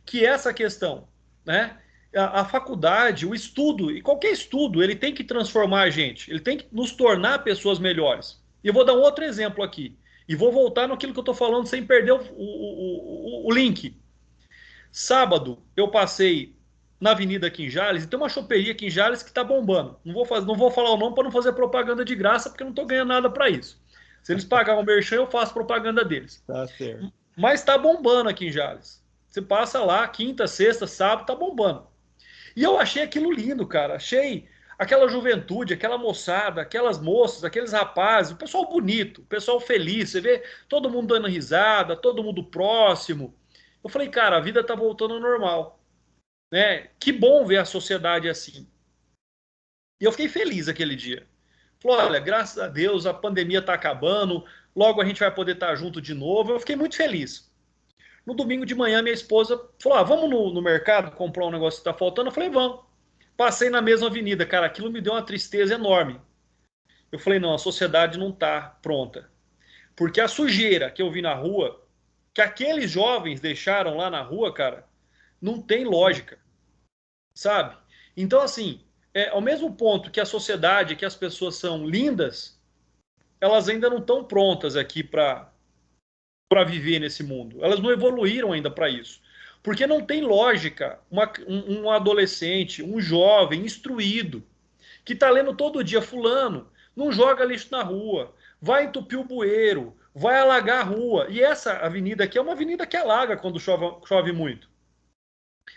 que essa questão, né? A faculdade, o estudo, e qualquer estudo, ele tem que transformar a gente, ele tem que nos tornar pessoas melhores. E eu vou dar um outro exemplo aqui. E vou voltar naquilo que eu estou falando sem perder o link. Sábado, eu passei na Avenida aqui em Jales, e tem uma choperia aqui em Jales que está bombando. Não vou falar o nome para não fazer propaganda de graça, porque eu não estou ganhando nada para isso. Se eles pagarem o merchan, eu faço propaganda deles. Tá certo. Mas está bombando aqui em Jales. Você passa lá, quinta, sexta, sábado, tá bombando. E eu achei aquilo lindo, cara. Achei aquela juventude, aquela moçada, aquelas moças, aqueles rapazes, o pessoal bonito, o pessoal feliz. Você vê todo mundo dando risada, todo mundo próximo. Eu falei, cara, a vida tá voltando ao normal, né? Que bom ver a sociedade assim. E eu fiquei feliz aquele dia. Falei, olha, graças a Deus a pandemia tá acabando, logo a gente vai poder estar junto de novo. Eu fiquei muito feliz. No domingo de manhã, minha esposa falou: vamos no mercado comprar um negócio que está faltando? Eu falei: vamos. Passei na mesma avenida. Cara, aquilo me deu uma tristeza enorme. Eu falei: não, a sociedade não está pronta. Porque a sujeira que eu vi na rua, que aqueles jovens deixaram lá na rua, cara, não tem lógica. Sabe? Então, assim, ao mesmo ponto que a sociedade, que as pessoas são lindas, elas ainda não estão prontas aqui para viver nesse mundo. Elas não evoluíram ainda para isso. Porque não tem lógica um adolescente, um jovem instruído, que está lendo todo dia, fulano, não joga lixo na rua, vai entupir o bueiro, vai alagar a rua. E essa avenida aqui é uma avenida que alaga quando chove muito.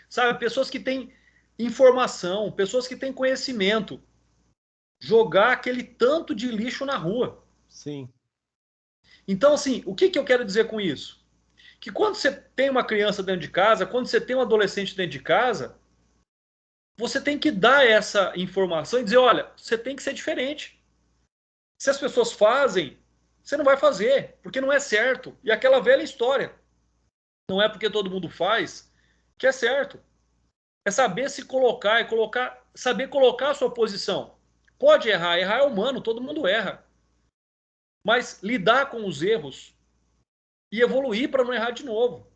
Sabe, pessoas que têm informação, pessoas que têm conhecimento, jogar aquele tanto de lixo na rua. Sim. Então, assim, o que eu quero dizer com isso? Que quando você tem uma criança dentro de casa, quando você tem um adolescente dentro de casa, você tem que dar essa informação e dizer, olha, você tem que ser diferente. Se as pessoas fazem, você não vai fazer, porque não é certo. E aquela velha história, não é porque todo mundo faz que é certo. É saber se colocar, saber colocar a sua posição. Pode errar, errar é humano, todo mundo erra. Mas lidar com os erros e evoluir para não errar de novo.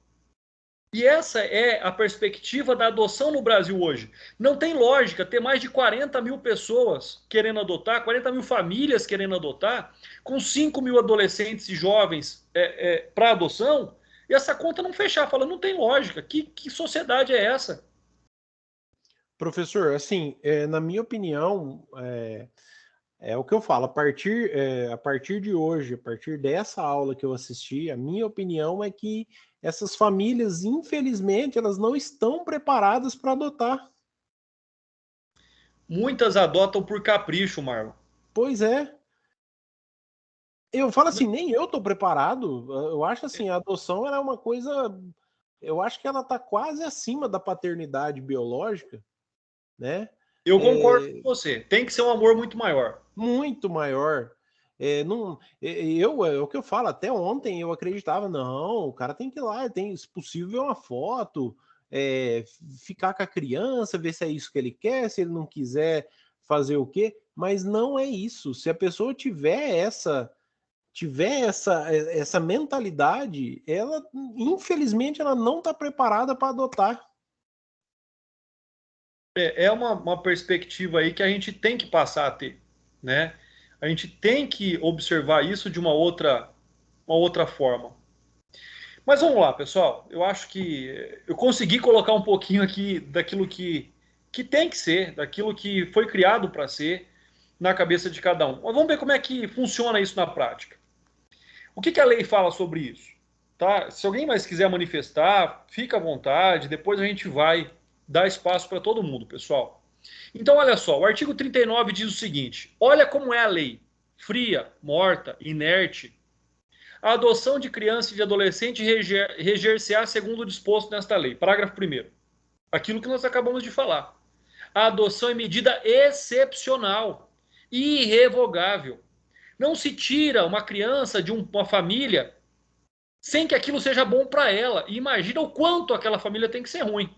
E essa é a perspectiva da adoção no Brasil hoje. Não tem lógica ter mais de 40 mil pessoas querendo adotar, 40 mil famílias querendo adotar, com 5 mil adolescentes e jovens para adoção, e essa conta não fechar. Fala, não tem lógica. Que sociedade é essa? Professor, assim, na minha opinião, é o que eu falo, a partir de hoje, a partir dessa aula que eu assisti, a minha opinião é que essas famílias, infelizmente, elas não estão preparadas para adotar. Muitas adotam por capricho, Marlon. Pois é. Eu falo assim, nem eu estou preparado. Eu acho assim, a adoção ela é uma coisa. Eu acho que ela está quase acima da paternidade biológica, né? Eu concordo com você. Tem que ser um amor muito maior. Muito maior. Não, é o que eu falo, até ontem eu acreditava, não, o cara tem que ir lá, se possível, ver uma foto, ficar com a criança, ver se é isso que ele quer, se ele não quiser fazer o quê, mas não é isso. Se a pessoa tiver essa mentalidade, ela, infelizmente, ela não está preparada para adotar. é uma perspectiva aí que a gente tem que passar a ter, né? A gente tem que observar isso de uma outra forma. Mas vamos lá, pessoal. Eu acho que eu consegui colocar um pouquinho aqui daquilo que tem que ser, daquilo que foi criado para ser na cabeça de cada um. Mas vamos ver como é que funciona isso na prática. O que a lei fala sobre isso? Tá? Se alguém mais quiser manifestar, fica à vontade, depois a gente vai dar espaço para todo mundo, pessoal. Então, olha só, o artigo 39 diz o seguinte: olha como é a lei, fria, morta, inerte. A adoção de criança e de adolescente reger-se-á segundo o disposto nesta lei. Parágrafo 1º. Aquilo que nós acabamos de falar. A adoção é medida excepcional e irrevogável. Não se tira uma criança de uma família sem que aquilo seja bom para ela. E imagina o quanto aquela família tem que ser ruim.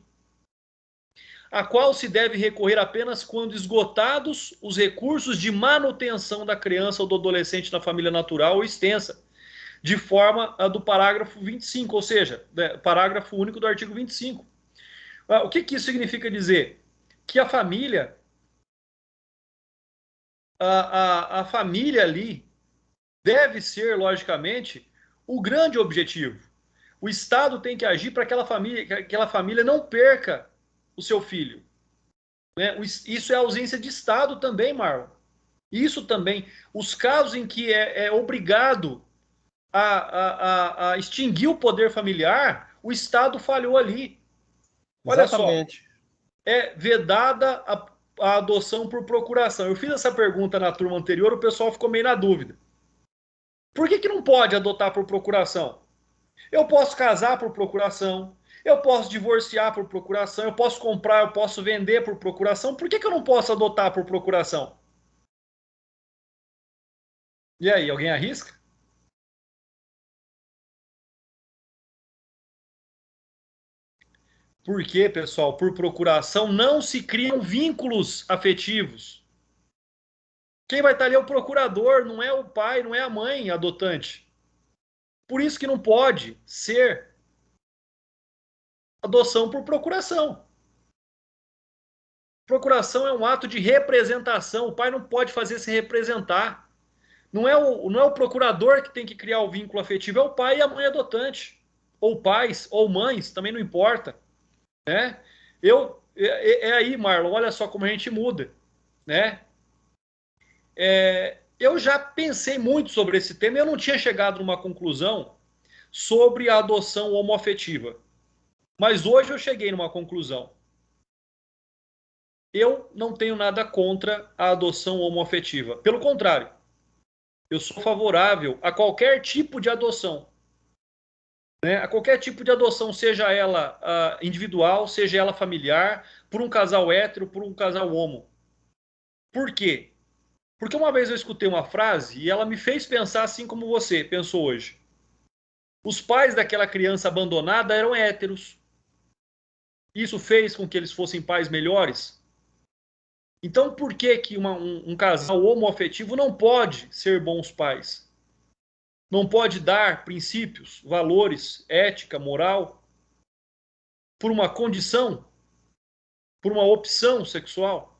A qual se deve recorrer apenas quando esgotados os recursos de manutenção da criança ou do adolescente na família natural ou extensa, de forma a do parágrafo 25, ou seja, parágrafo único do artigo 25. O que isso significa dizer? Que a família, a família ali deve ser, logicamente, o grande objetivo. O Estado tem que agir para que aquela família não perca o seu filho. Né? Isso é ausência de Estado também, Marlon. Isso também. Os casos em que é obrigado a extinguir o poder familiar, o Estado falhou ali. Olha Exatamente. só, é vedada a adoção por procuração. Eu fiz essa pergunta na turma anterior, o pessoal ficou meio na dúvida. Por que não pode adotar por procuração? Eu posso casar por procuração, eu posso divorciar por procuração, eu posso comprar, eu posso vender por procuração. Por que eu não posso adotar por procuração? E aí, alguém arrisca? Porque, pessoal, por procuração não se criam vínculos afetivos. Quem vai estar ali é o procurador, não é o pai, não é a mãe adotante. Por isso que não pode ser adoção por procuração. Procuração é um ato de representação. O pai não pode fazer se representar. Não é o procurador que tem que criar o vínculo afetivo, é o pai e a mãe adotante. Ou pais, ou mães, também não importa. Né? É aí, Marlon, olha só como a gente muda. Né? Eu já pensei muito sobre esse tema e eu não tinha chegado numa conclusão sobre a adoção homoafetiva. Mas hoje eu cheguei numa conclusão. Eu não tenho nada contra a adoção homoafetiva. Pelo contrário, eu sou favorável a qualquer tipo de adoção. Né? A qualquer tipo de adoção, seja ela individual, seja ela familiar, por um casal hétero, por um casal homo. Por quê? Porque uma vez eu escutei uma frase e ela me fez pensar assim como você pensou hoje. Os pais daquela criança abandonada eram héteros. Isso fez com que eles fossem pais melhores? Então, por que um casal homoafetivo não pode ser bons pais? Não pode dar princípios, valores, ética, moral, por uma condição, por uma opção sexual?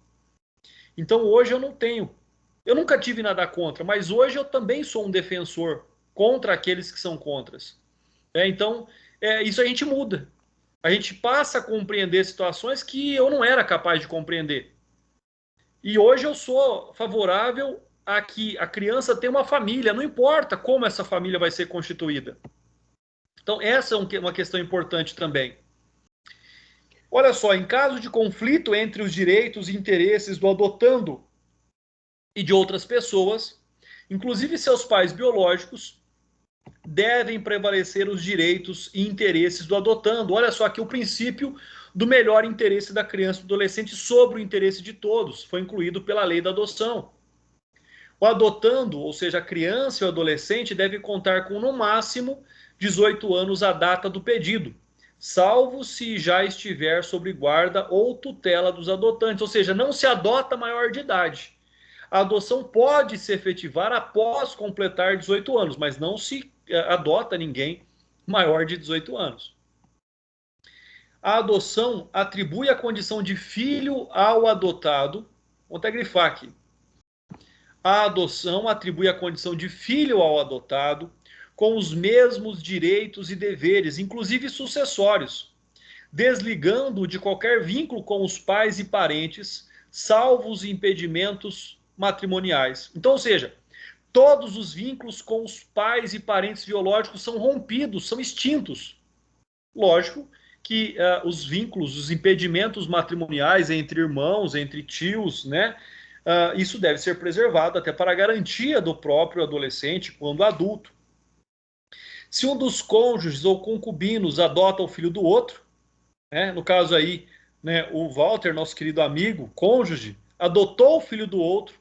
Então, hoje eu nunca tive nada contra, mas hoje eu também sou um defensor contra aqueles que são contras. Então, isso a gente muda. A gente passa a compreender situações que eu não era capaz de compreender. E hoje eu sou favorável a que a criança tenha uma família, não importa como essa família vai ser constituída. Então, essa é uma questão importante também. Olha só, em caso de conflito entre os direitos e interesses do adotando e de outras pessoas, inclusive seus pais biológicos, devem prevalecer os direitos e interesses do adotando. Olha só aqui o princípio do melhor interesse da criança e do adolescente sobre o interesse de todos. Foi incluído pela lei da adoção. O adotando, ou seja, a criança e o adolescente, deve contar com, no máximo, 18 anos à data do pedido, salvo se já estiver sob guarda ou tutela dos adotantes, ou seja, não se adota maior de idade. A adoção pode se efetivar após completar 18 anos, mas não se adota ninguém maior de 18 anos. a adoção atribui a condição de filho ao adotado. Vou até grifar aqui. A adoção atribui a condição de filho ao adotado, com os mesmos direitos e deveres, inclusive sucessórios, desligando-o de qualquer vínculo com os pais e parentes, salvo os impedimentos matrimoniais. Então, ou seja, todos os vínculos com os pais e parentes biológicos são rompidos, são extintos. Lógico que os vínculos, os impedimentos matrimoniais entre irmãos, entre tios, né? Isso deve ser preservado até para a garantia do próprio adolescente quando adulto. Se um dos cônjuges ou concubinos adota o filho do outro, né? No caso aí, né, o Walter, nosso querido amigo, cônjuge, adotou o filho do outro,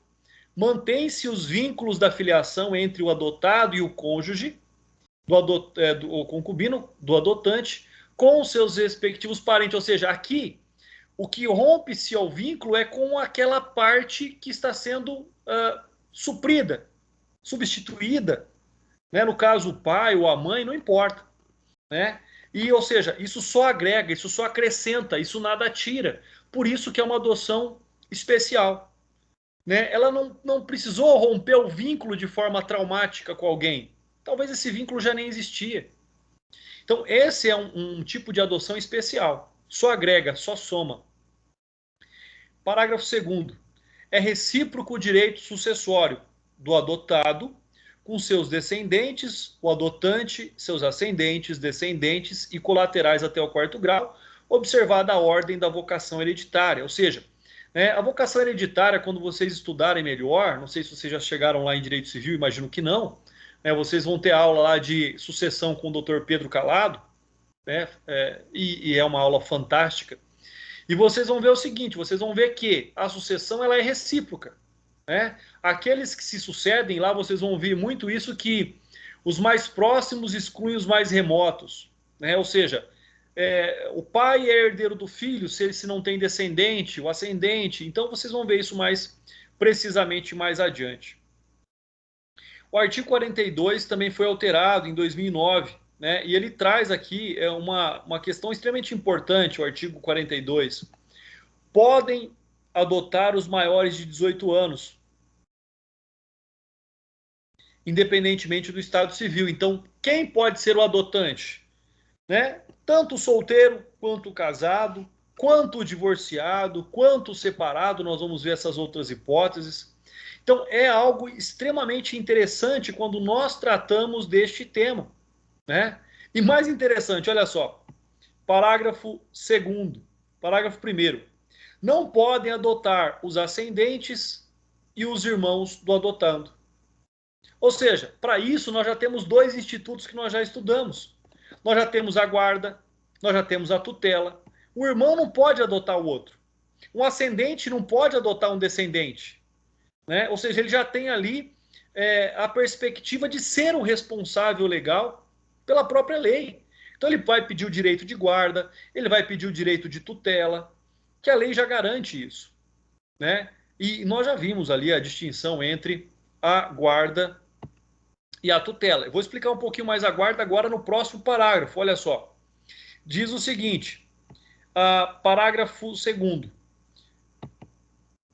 mantém-se os vínculos da filiação entre o adotado e o cônjuge, do concubino, do adotante, com seus respectivos parentes. Ou seja, aqui, o que rompe-se ao vínculo é com aquela parte que está sendo suprida, substituída, né? No caso, o pai ou a mãe, não importa, né? E, ou seja, isso só agrega, isso só acrescenta, isso nada tira. Por isso que é uma adoção especial, né? Ela não precisou romper o vínculo de forma traumática com alguém. Talvez esse vínculo já nem existia. Então, esse é um tipo de adoção especial. Só agrega, só soma. Parágrafo 2º. É recíproco o direito sucessório do adotado com seus descendentes, o adotante, seus ascendentes, descendentes e colaterais até o 4º grau, observada a ordem da vocação hereditária. Ou seja, né, a vocação hereditária, quando vocês estudarem melhor, não sei se vocês já chegaram lá em Direito Civil, imagino que não, né, vocês vão ter aula lá de sucessão com o Dr. Pedro Calado, né, e é uma aula fantástica. E vocês vão ver o seguinte, vocês vão ver que a sucessão ela é recíproca, né? Aqueles que se sucedem lá, vocês vão ver muito isso, que os mais próximos excluem os mais remotos, né? Ou seja, o pai é herdeiro do filho se não tem descendente, o ascendente. Então vocês vão ver isso mais precisamente mais adiante. O artigo 42 também foi alterado em 2009, né? E ele traz aqui uma questão extremamente importante, o artigo 42. Podem adotar os maiores de 18 anos, independentemente do estado civil. Então, quem pode ser o adotante? Né? Tanto o solteiro, quanto o casado, quanto o divorciado, quanto o separado, nós vamos ver essas outras hipóteses. Então, é algo extremamente interessante quando nós tratamos deste tema, né? E mais interessante, olha só, parágrafo 2º, parágrafo 1º. Não podem adotar os ascendentes e os irmãos do adotando. Ou seja, para isso nós já temos dois institutos que nós já estudamos. Nós já temos a guarda, nós já temos a tutela. O irmão não pode adotar o outro. Um ascendente não pode adotar um descendente, né? Ou seja, ele já tem ali a perspectiva de ser um responsável legal pela própria lei. Então ele vai pedir o direito de guarda, ele vai pedir o direito de tutela, que a lei já garante isso, né? E nós já vimos ali a distinção entre a guarda e a tutela. Eu vou explicar um pouquinho mais a guarda agora no próximo parágrafo, olha só. Diz o seguinte, parágrafo 2º.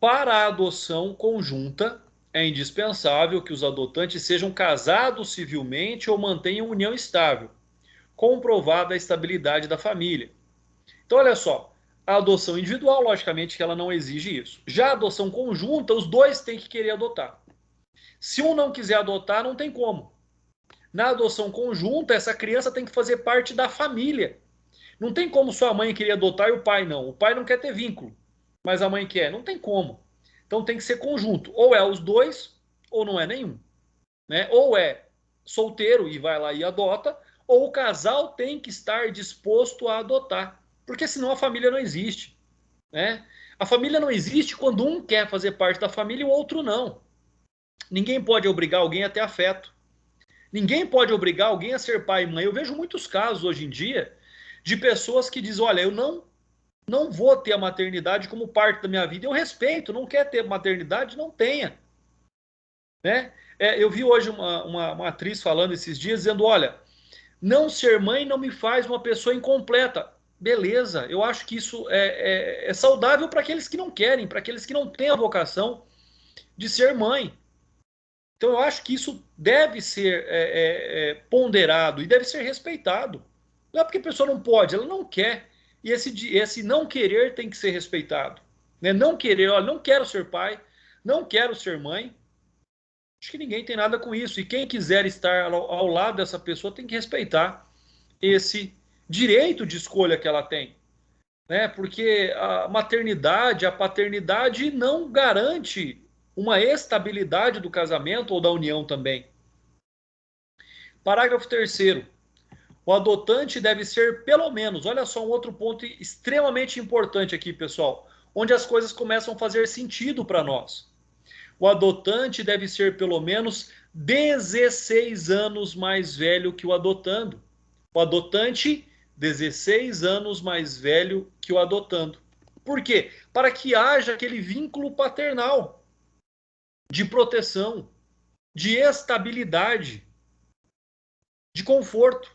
Para a adoção conjunta, é indispensável que os adotantes sejam casados civilmente ou mantenham união estável, comprovada a estabilidade da família. Então, olha só, a adoção individual, logicamente, que ela não exige isso. Já a adoção conjunta, os dois têm que querer adotar. Se um não quiser adotar, não tem como. Na adoção conjunta, essa criança tem que fazer parte da família. Não tem como sua mãe querer adotar e o pai não. O pai não quer ter vínculo, mas a mãe quer. Não tem como. Então tem que ser conjunto. Ou é os dois, ou não é nenhum, né? Ou é solteiro e vai lá e adota, ou o casal tem que estar disposto a adotar. Porque senão a família não existe, né? A família não existe quando um quer fazer parte da família e o outro não. Ninguém pode obrigar alguém a ter afeto. Ninguém pode obrigar alguém a ser pai e mãe. Eu vejo muitos casos hoje em dia de pessoas que dizem, olha, eu não vou ter a maternidade como parte da minha vida. Eu respeito, não quer ter maternidade, não tenha. Né? Eu vi hoje uma atriz falando esses dias, dizendo, olha, não ser mãe não me faz uma pessoa incompleta. beleza, eu acho que isso é saudável para aqueles que não querem, para aqueles que não têm a vocação de ser mãe. Então eu acho que isso deve ser ponderado e deve ser respeitado. Não é porque a pessoa não pode, ela não quer. E esse não querer tem que ser respeitado. Né? Não querer, olha, não quero ser pai, não quero ser mãe. Acho que ninguém tem nada com isso. E quem quiser estar ao lado dessa pessoa tem que respeitar esse direito de escolha que ela tem. Né? Porque a maternidade, a paternidade não garante uma estabilidade do casamento ou da união também. Parágrafo 3º. O adotante deve ser pelo menos, olha só um outro ponto extremamente importante aqui, pessoal, onde as coisas começam a fazer sentido para nós. O adotante deve ser pelo menos 16 anos mais velho que o adotando. O adotante, 16 anos mais velho que o adotando. Por quê? Para que haja aquele vínculo paternal, de proteção, de estabilidade, de conforto.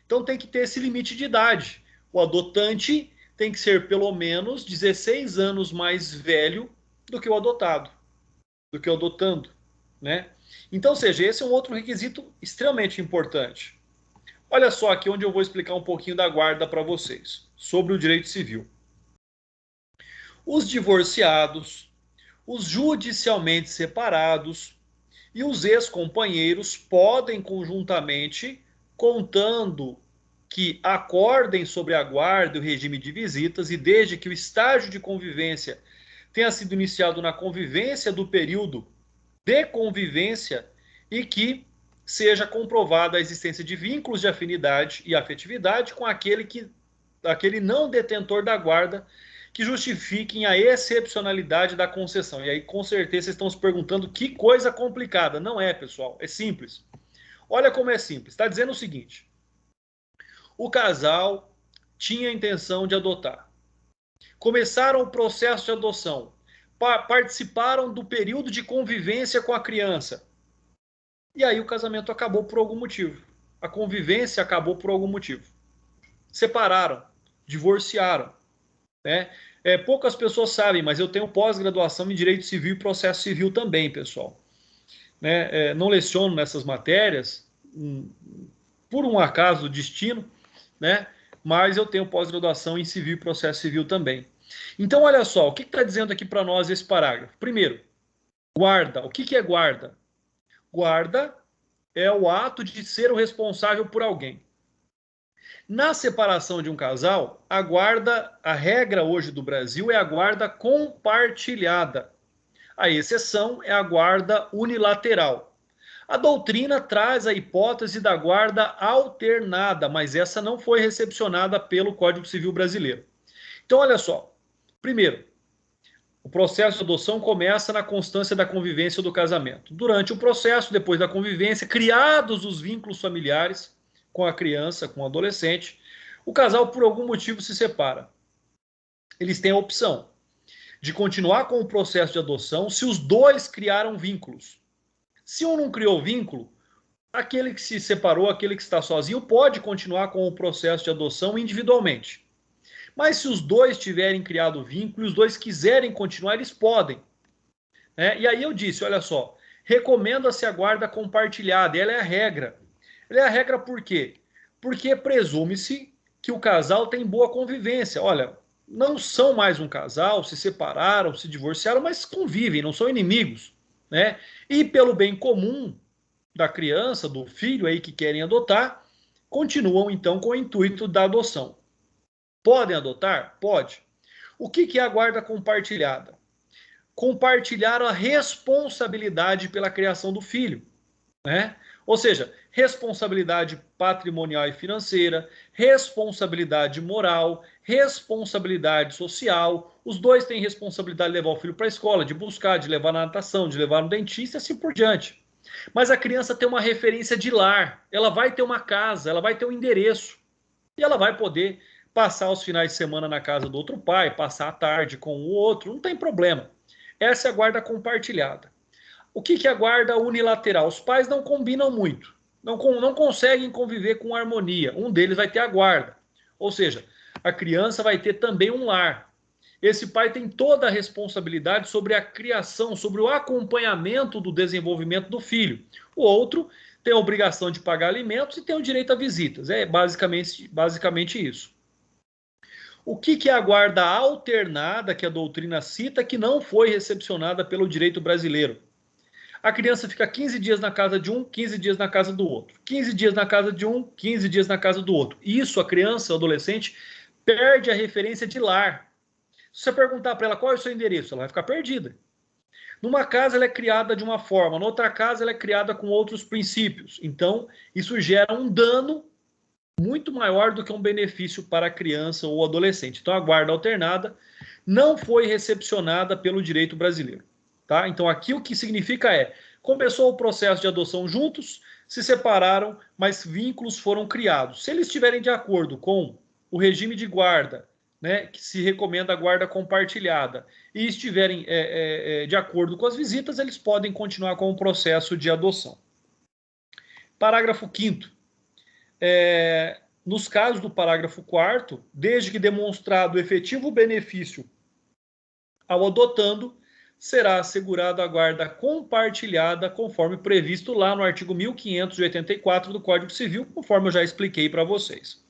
Então tem que ter esse limite de idade. O adotante tem que ser pelo menos 16 anos mais velho do que o adotado, do que o adotando, né? Então, ou seja, esse é um outro requisito extremamente importante. Olha só aqui onde eu vou explicar um pouquinho da guarda para vocês, sobre o direito civil. Os divorciados, os judicialmente separados e os ex-companheiros podem conjuntamente, contando que acordem sobre a guarda e o regime de visitas e desde que o estágio de convivência tenha sido iniciado na convivência do período de convivência e que seja comprovada a existência de vínculos de afinidade e afetividade com aquele não detentor da guarda que justifiquem a excepcionalidade da concessão. E aí, com certeza, vocês estão se perguntando que coisa complicada. Não é, pessoal. É simples. Olha como é simples. Está dizendo o seguinte. O casal tinha a intenção de adotar. Começaram o processo de adoção. Participaram do período de convivência com a criança. E aí o casamento acabou por algum motivo. A convivência acabou por algum motivo. Separaram. Divorciaram. Né? Poucas pessoas sabem, mas eu tenho pós-graduação em Direito Civil e Processo Civil também, pessoal. Né? Não leciono nessas matérias, por um acaso do destino, né? Mas eu tenho pós-graduação em Civil e Processo Civil também. Então, olha só, o que está dizendo aqui para nós esse parágrafo? Primeiro, guarda. O que é guarda? Guarda é o ato de ser o responsável por alguém. Na separação de um casal, a regra hoje do Brasil é a guarda compartilhada. A exceção é a guarda unilateral. A doutrina traz a hipótese da guarda alternada, mas essa não foi recepcionada pelo Código Civil brasileiro. Então, olha só. Primeiro, o processo de adoção começa na constância da convivência do casamento. Durante o processo, depois da convivência, criados os vínculos familiares com a criança, com o adolescente, o casal, por algum motivo, se separa. Eles têm a opção de continuar com o processo de adoção se os dois criaram vínculos. Se um não criou vínculo, aquele que se separou, aquele que está sozinho, pode continuar com o processo de adoção individualmente. Mas se os dois tiverem criado vínculo e os dois quiserem continuar, eles podem. E aí eu disse, olha só, recomenda-se a guarda compartilhada, ela é a regra. Ela é a regra por quê? Porque presume-se que o casal tem boa convivência. Olha, não são mais um casal, se separaram, se divorciaram, mas convivem, não são inimigos. Né? E pelo bem comum da criança, do filho aí que querem adotar, continuam então com o intuito da adoção. Podem adotar? Pode. O que é a guarda compartilhada? Compartilhar a responsabilidade pela criação do filho. Né? Ou seja, responsabilidade patrimonial e financeira, responsabilidade moral, responsabilidade social. Os dois têm responsabilidade de levar o filho para a escola, de buscar, de levar na natação, de levar no dentista e assim por diante. Mas a criança tem uma referência de lar, ela vai ter uma casa, ela vai ter um endereço. E ela vai poder passar os finais de semana na casa do outro pai, passar a tarde com o outro, não tem problema. Essa é a guarda compartilhada. O que é a guarda unilateral? Os pais não combinam muito, não conseguem conviver com harmonia. Um deles vai ter a guarda. Ou seja, a criança vai ter também um lar. Esse pai tem toda a responsabilidade sobre a criação, sobre o acompanhamento do desenvolvimento do filho. O outro tem a obrigação de pagar alimentos e tem o direito a visitas. É basicamente isso. O que é a guarda alternada que a doutrina cita que não foi recepcionada pelo direito brasileiro? A criança fica 15 dias na casa de um, 15 dias na casa do outro. 15 dias na casa de um, 15 dias na casa do outro. Isso, a criança, o adolescente, perde a referência de lar. Se você perguntar para ela qual é o seu endereço, ela vai ficar perdida. Numa casa ela é criada de uma forma, noutra casa ela é criada com outros princípios. Então, isso gera um dano muito maior do que um benefício para a criança ou adolescente. Então, a guarda alternada não foi recepcionada pelo direito brasileiro. Tá? Então, aqui o que significa é, começou o processo de adoção juntos, se separaram, mas vínculos foram criados. Se eles estiverem de acordo com o regime de guarda, né, que se recomenda a guarda compartilhada, e estiverem de acordo com as visitas, eles podem continuar com o processo de adoção. Parágrafo 5º. Nos casos do parágrafo 4º, desde que demonstrado efetivo benefício ao adotando, será assegurada a guarda compartilhada, conforme previsto lá no artigo 1584 do Código Civil, conforme eu já expliquei para vocês.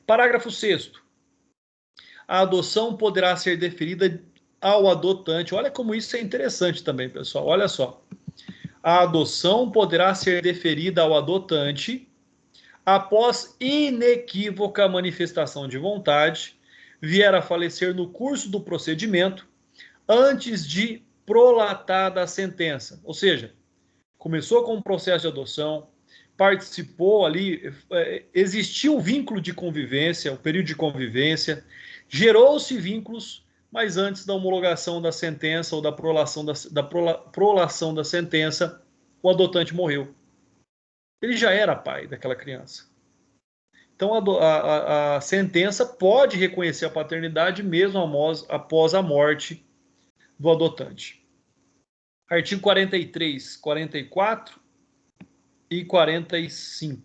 Parágrafo 6º. A adoção poderá ser deferida ao adotante. Olha como isso é interessante também, pessoal. Olha só. A adoção poderá ser deferida ao adotante após inequívoca manifestação de vontade, vier a falecer no curso do procedimento, antes de prolatada a sentença. Ou seja, começou com um processo de adoção, participou ali, existiu o vínculo de convivência, o período de convivência, gerou-se vínculos, mas antes da homologação da sentença ou da prolação da sentença, o adotante morreu. Ele já era pai daquela criança. Então, a sentença pode reconhecer a paternidade mesmo após a morte do adotante. Artigo 43, 44 e 45.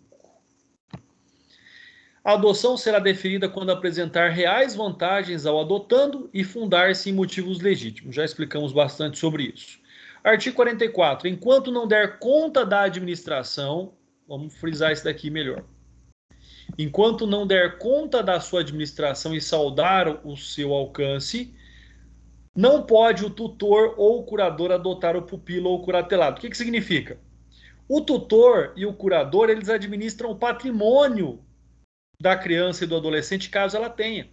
A adoção será deferida quando apresentar reais vantagens ao adotando e fundar-se em motivos legítimos. Já explicamos bastante sobre isso. Artigo 44. Enquanto não der conta da administração, vamos frisar isso daqui melhor. Enquanto não der conta da sua administração e saldar o seu alcance, não pode o tutor ou o curador adotar o pupilo ou o curatelado. O que significa? O tutor e o curador, eles administram o patrimônio da criança e do adolescente, caso ela tenha.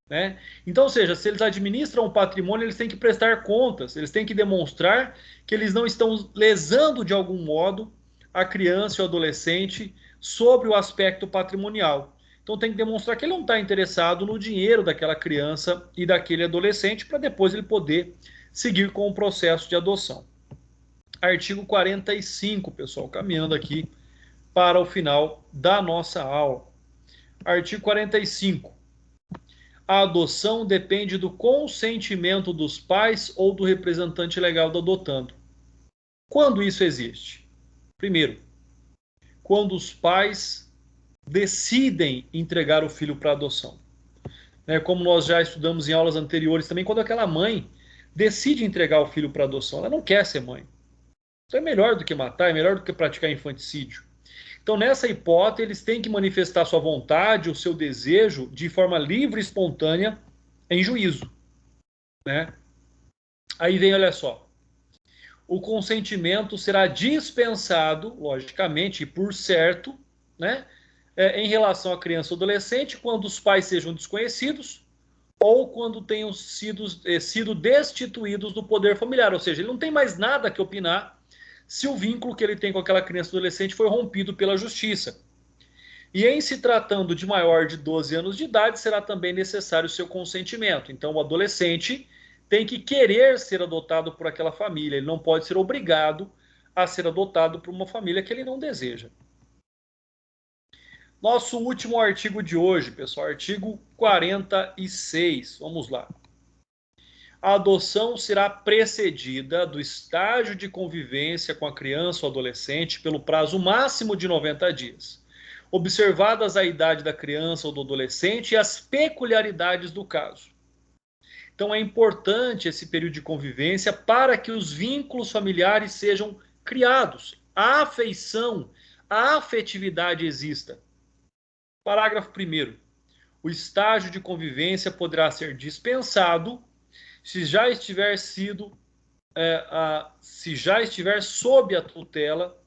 Né? Então, ou seja, se eles administram o patrimônio, eles têm que prestar contas, eles têm que demonstrar que eles não estão lesando de algum modo a criança e o adolescente sobre o aspecto patrimonial. Então tem que demonstrar que ele não está interessado no dinheiro daquela criança e daquele adolescente para depois ele poder seguir com o processo de adoção. Artigo 45, pessoal, caminhando aqui para o final da nossa aula. Artigo 45. A adoção depende do consentimento dos pais ou do representante legal do adotando. Quando isso existe? Primeiro, quando os pais decidem entregar o filho para adoção. Como nós já estudamos em aulas anteriores também, quando aquela mãe decide entregar o filho para adoção, ela não quer ser mãe. Então é melhor do que matar, é melhor do que praticar infanticídio. Então, nessa hipótese, eles têm que manifestar sua vontade, o seu desejo, de forma livre e espontânea, em juízo. Né? Aí vem, olha só. O consentimento será dispensado, logicamente, e por certo, né, em relação à criança ou adolescente, quando os pais sejam desconhecidos ou quando tenham sido destituídos do poder familiar. Ou seja, ele não tem mais nada que opinar se o vínculo que ele tem com aquela criança ou adolescente foi rompido pela justiça. E em se tratando de maior de 12 anos de idade, será também necessário o seu consentimento. Então, o adolescente tem que querer ser adotado por aquela família. Ele não pode ser obrigado a ser adotado por uma família que ele não deseja. Nosso último artigo de hoje, pessoal, artigo 46. Vamos lá. A adoção será precedida do estágio de convivência com a criança ou adolescente pelo prazo máximo de 90 dias. observadas a idade da criança ou do adolescente e as peculiaridades do caso. Então é importante esse período de convivência para que os vínculos familiares sejam criados, a afeição, a afetividade exista. Parágrafo 1º. O estágio de convivência poderá ser dispensado se já estiver sob a tutela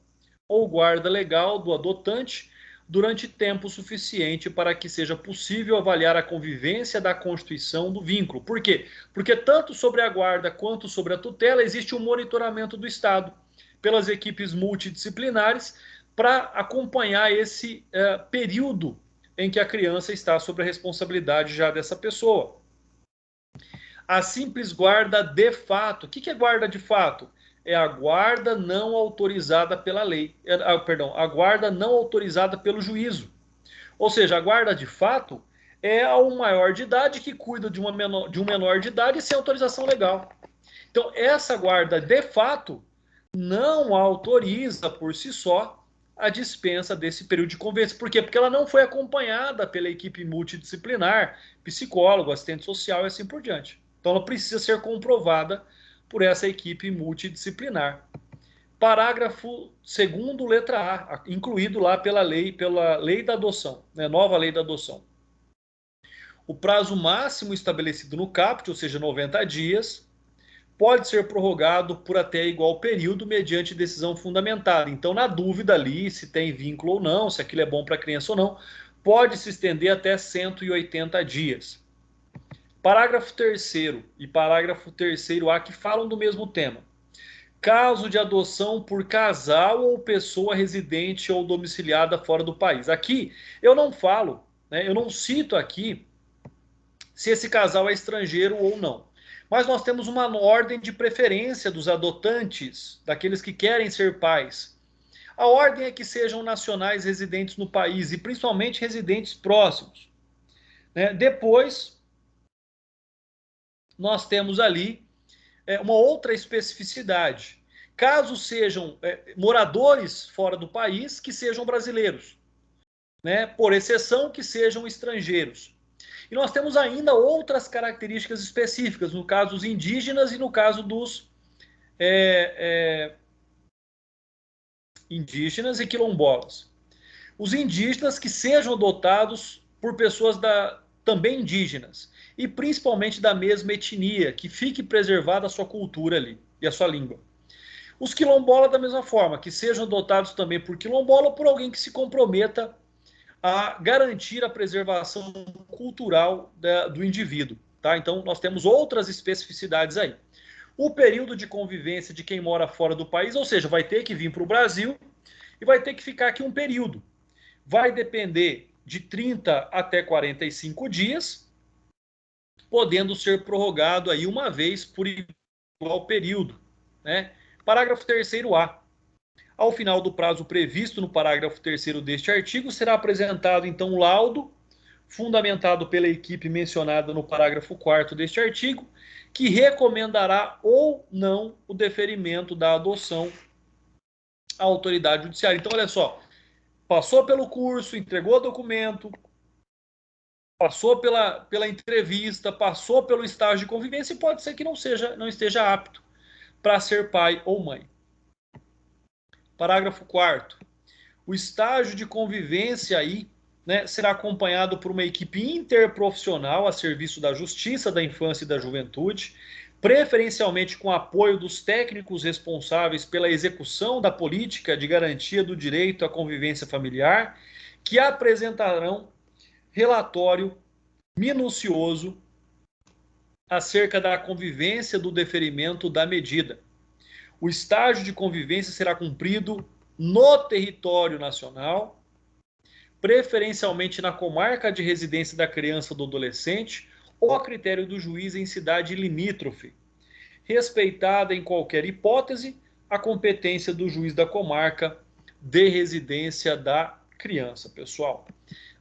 ou guarda legal do adotante durante tempo suficiente para que seja possível avaliar a convivência da constituição do vínculo. Por quê? Porque tanto sobre a guarda quanto sobre a tutela existe um monitoramento do Estado pelas equipes multidisciplinares para acompanhar esse período em que a criança está sob a responsabilidade já dessa pessoa. A simples guarda de fato. O que é guarda de fato? É a guarda não autorizada pela lei. A guarda não autorizada pelo juízo. Ou seja, a guarda de fato é a um maior de idade que cuida de um menor de idade sem autorização legal. Então, essa guarda de fato não autoriza por si só a dispensa desse período de convivência. Por quê? Porque ela não foi acompanhada pela equipe multidisciplinar, psicólogo, assistente social e assim por diante. Então ela precisa ser comprovada por essa equipe multidisciplinar. Parágrafo 2º, letra A, incluído lá pela lei da adoção, né? Nova lei da adoção. O prazo máximo estabelecido no CAPT, ou seja, 90 dias, pode ser prorrogado por até igual período mediante decisão fundamentada. Então, na dúvida ali, se tem vínculo ou não, se aquilo é bom para a criança ou não, pode se estender até 180 dias. Parágrafo 3º e parágrafo 3º-A que falam do mesmo tema. Caso de adoção por casal ou pessoa residente ou domiciliada fora do país. Aqui eu não falo, né, eu não cito aqui se esse casal é estrangeiro ou não. Mas nós temos uma ordem de preferência dos adotantes, daqueles que querem ser pais. A ordem é que sejam nacionais residentes no país e principalmente residentes próximos. Né? Depois, nós temos ali uma outra especificidade. Caso sejam moradores fora do país, que sejam brasileiros. Né? Por exceção, que sejam estrangeiros. E nós temos ainda outras características específicas, no caso dos indígenas e no caso dos indígenas e quilombolas. Os indígenas que sejam adotados por pessoas também indígenas e principalmente da mesma etnia, que fique preservada a sua cultura ali e a sua língua. Os quilombolas da mesma forma, que sejam adotados também por quilombola ou por alguém que se comprometa a garantir a preservação cultural do indivíduo. Tá? Então, nós temos outras especificidades aí. O período de convivência de quem mora fora do país, ou seja, vai ter que vir para o Brasil e vai ter que ficar aqui um período. Vai depender de 30 até 45 dias, podendo ser prorrogado aí uma vez por igual período. Né? Parágrafo 3º-A. Ao final do prazo previsto no parágrafo 3º deste artigo, será apresentado, então, um laudo, fundamentado pela equipe mencionada no parágrafo 4º deste artigo, que recomendará ou não o deferimento da adoção à autoridade judiciária. Então, olha só, passou pelo curso, entregou o documento, passou pela entrevista, passou pelo estágio de convivência e pode ser que não esteja apto para ser pai ou mãe. Parágrafo 4º. O estágio de convivência aí, né, será acompanhado por uma equipe interprofissional a serviço da Justiça da Infância e da Juventude, preferencialmente com apoio dos técnicos responsáveis pela execução da política de garantia do direito à convivência familiar, que apresentarão relatório minucioso acerca da convivência do deferimento da medida. O estágio de convivência será cumprido no território nacional, preferencialmente na comarca de residência da criança ou do adolescente, ou a critério do juiz em cidade limítrofe, respeitada em qualquer hipótese a competência do juiz da comarca de residência da criança, pessoal.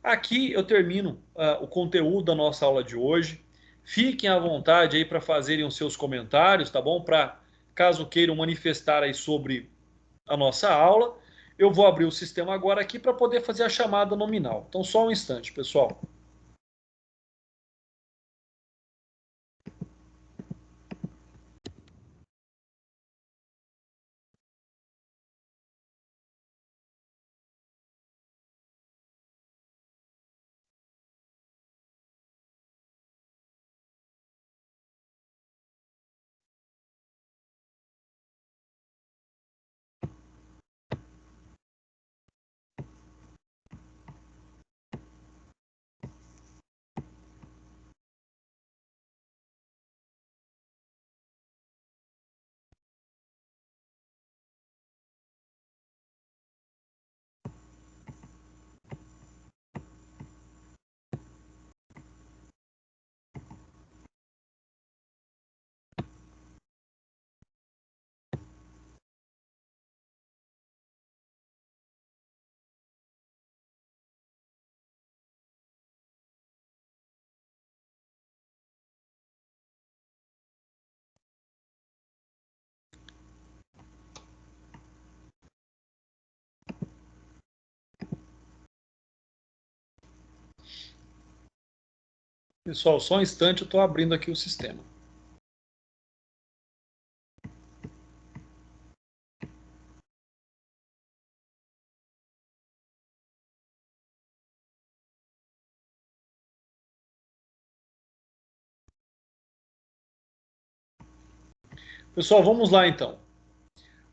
Aqui eu termino o conteúdo da nossa aula de hoje. Fiquem à vontade aí para fazerem os seus comentários, tá bom? Caso queiram manifestar aí sobre a nossa aula. Eu vou abrir o sistema agora aqui para poder fazer a chamada nominal. Então, só um instante, pessoal. Pessoal, só um instante, eu estou abrindo aqui o sistema. Pessoal, vamos lá então.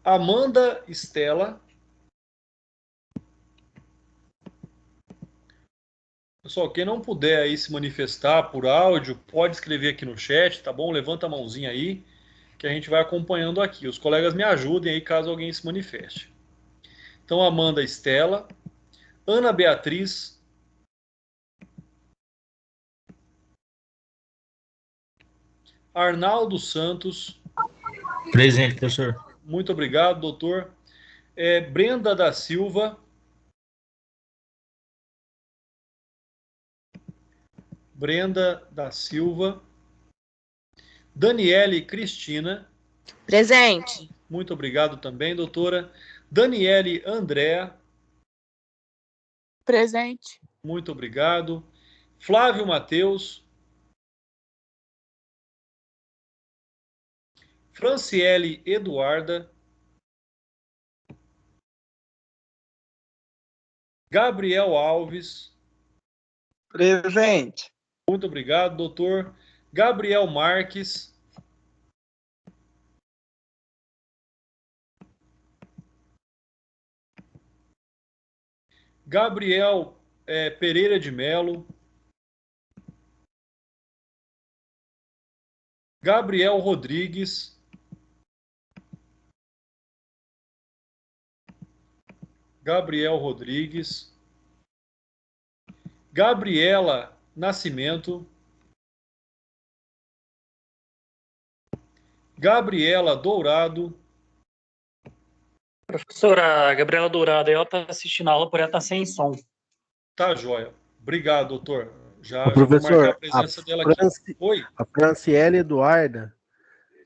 Amanda Estela. Pessoal, quem não puder aí se manifestar por áudio, pode escrever aqui no chat, tá bom? Levanta a mãozinha aí, que a gente vai acompanhando aqui. Os colegas me ajudem aí caso alguém se manifeste. Então, Amanda Estela, Ana Beatriz, Arnaldo Santos. Presente, professor. Muito obrigado, doutor. Brenda da Silva. Brenda da Silva. Daniele Cristina. Presente. Muito obrigado também, doutora. Daniele Andréa. Presente. Muito obrigado. Flávio Mateus. Franciele Eduarda. Gabriel Alves. Presente. Muito obrigado, doutor. Gabriel Marques. Gabriel Pereira de Melo. Gabriel Rodrigues. Gabriel Rodrigues. Gabriela Nascimento. Gabriela Dourado. Professora, a Gabriela Dourado, ela está assistindo a aula, por ela estar sem som. Tá, joia. Obrigado, doutor. Já vou Professor, marcar a presença dela aqui. Oi? A Franciele Eduarda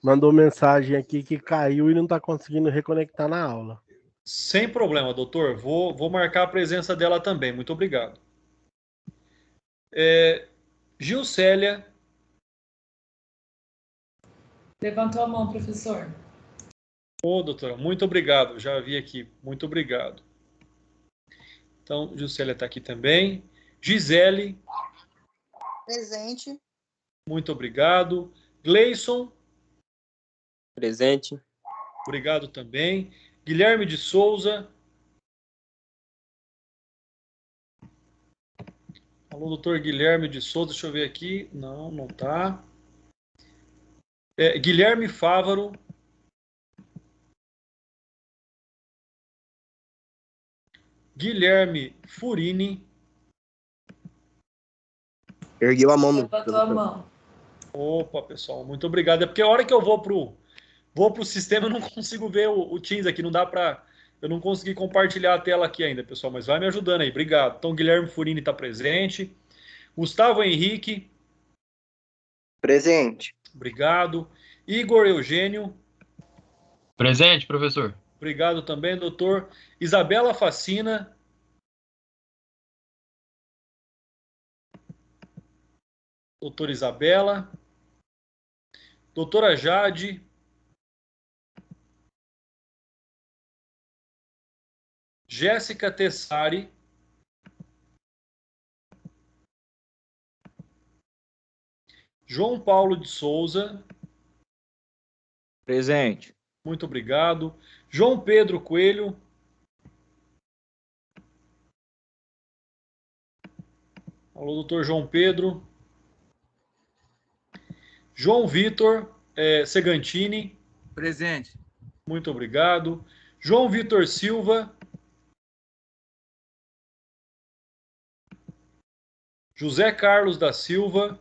mandou mensagem aqui que caiu e não está conseguindo reconectar na aula. Sem problema, doutor. Vou marcar a presença dela também. Muito obrigado. Gilcélia. Levantou a mão, professor. Ô, doutora, muito obrigado. Já vi aqui. Muito obrigado. Então, Gilcélia está aqui também. Gisele. Presente. Muito obrigado. Gleison. Presente. Obrigado também. Guilherme de Souza. Alô, doutor Guilherme de Souza. Deixa eu ver aqui. Não, não tá. Guilherme Fávaro. Guilherme Furini. Ergueu a mão. Levantou a mão. Opa, pessoal, muito obrigado. É porque a hora que eu vou pro sistema, eu não consigo ver o Teams aqui. Não dá para. Eu não consegui compartilhar a tela aqui ainda, pessoal. Mas vai me ajudando aí. Obrigado. Então, Guilherme Furini está presente. Gustavo Henrique. Presente. Obrigado. Igor Eugênio. Presente, professor. Obrigado também, doutor. Isabela Facina. Doutora Isabela. Doutora Jade. Jéssica Tessari. João Paulo de Souza. Presente. Muito obrigado. João Pedro Coelho. Alô, doutor João Pedro. João Vitor Segantini. Presente. Muito obrigado. João Vitor Silva. José Carlos da Silva.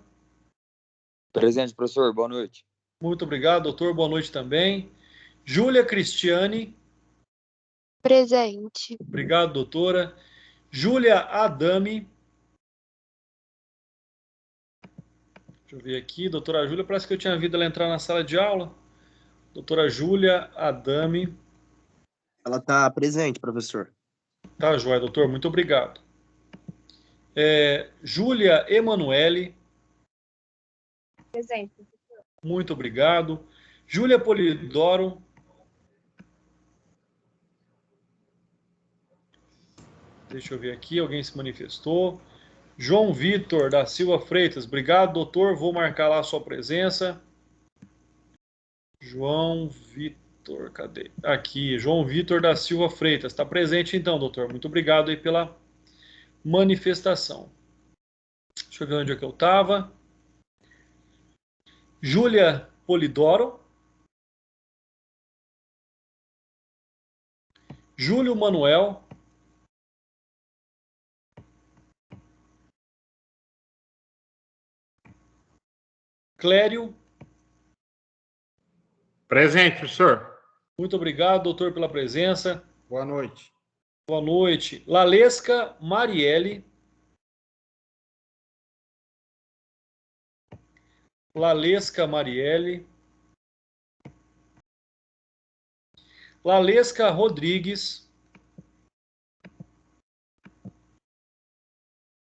Presente, professor. Boa noite. Muito obrigado, doutor. Boa noite também. Júlia Cristiane. Presente. Obrigado, doutora. Júlia Adami. Deixa eu ver aqui. Doutora Júlia, parece que eu tinha visto ela entrar na sala de aula. Doutora Júlia Adami. Ela está presente, professor. Tá, joia, doutor. Muito obrigado. Júlia Emanuele. Presente. Muito obrigado. Júlia Polidoro. Deixa eu ver aqui, alguém se manifestou. João Vitor da Silva Freitas. Obrigado, doutor. Vou marcar lá a sua presença. João Vitor, cadê? Aqui, João Vitor da Silva Freitas. Está presente então, doutor. Muito obrigado aí pela manifestação. Deixa eu ver onde é que eu estava. Júlia Polidoro. Júlio Manuel. Clério. Presente, professor. Muito obrigado, doutor, pela presença. Boa noite. Boa noite. Lalesca Marielle. Lalesca Marielle. Lalesca Rodrigues.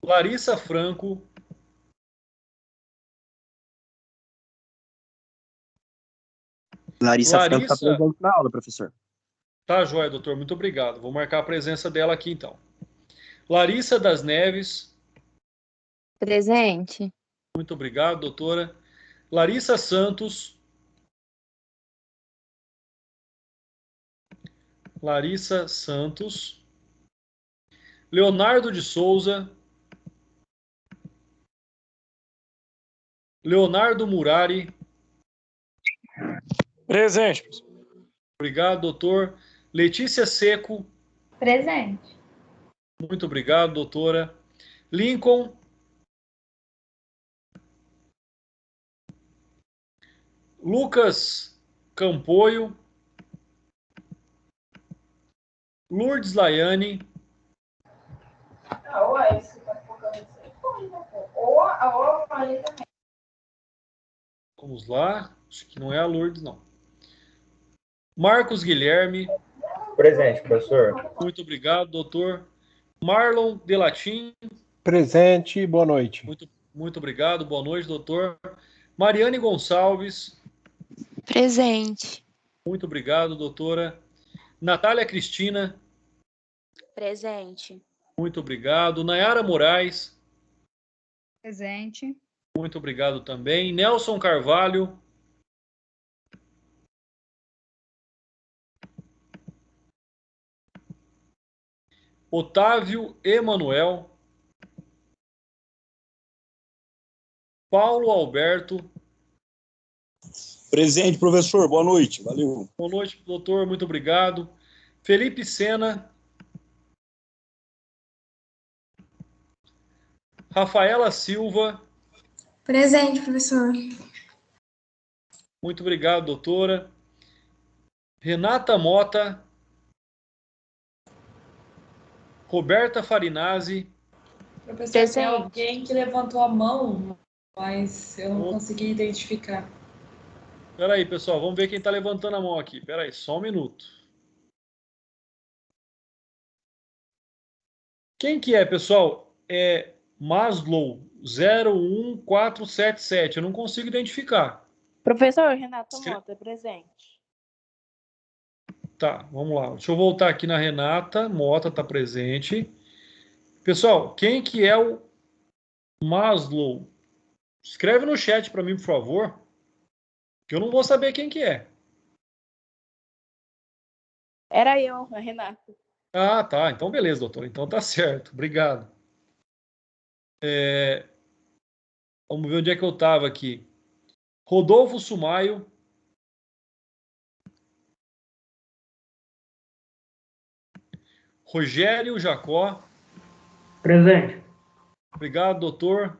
Larissa Franco. Larissa Franco está presente na aula, professor. Tá, joia, doutor. Muito obrigado. Vou marcar a presença dela aqui, então. Larissa das Neves. Presente. Muito obrigado, doutora. Larissa Santos. Larissa Santos. Leonardo de Souza. Leonardo Murari. Presente. Obrigado, doutor. Letícia Seco. Presente. Muito obrigado, doutora. Lincoln. Lucas Campoio. Lourdes Laiane. Vamos lá. Acho que não é a Lourdes, não. Marcos Guilherme. Presente, professor. Muito obrigado, doutor. Marlon Delatim. Presente, boa noite. Muito obrigado, boa noite, doutor. Mariane Gonçalves. Presente. Muito obrigado, doutora. Natália Cristina. Presente. Muito obrigado. Nayara Moraes. Presente. Muito obrigado também. Nelson Carvalho. Otávio Emanuel. Paulo Alberto. Presente, professor. Boa noite. Valeu. Boa noite, doutor. Muito obrigado. Felipe Sena. Rafaela Silva. Presente, professor. Muito obrigado, doutora. Renata Mota. Roberta Farinazzi. Professor, Presente. tem alguém que levantou a mão, mas eu não consegui identificar. Espera aí, pessoal. Vamos ver quem está levantando a mão aqui. Espera aí, só um minuto. Quem que é, pessoal? É Maslow 01477. Eu não consigo identificar. Professor, Renata Escre- Mota, presente. Tá, vamos lá. Deixa eu voltar aqui na Renata. Mota está presente. Pessoal, quem que é o Maslow? Escreve no chat para mim, por favor, que eu não vou saber quem que é. Era eu, a Renata. Ah, tá. Então, beleza, doutor. Então tá certo. Obrigado. Vamos ver onde é que eu estava aqui. Rodolfo Sumaio. Rogério Jacó. Presente. Obrigado, doutor.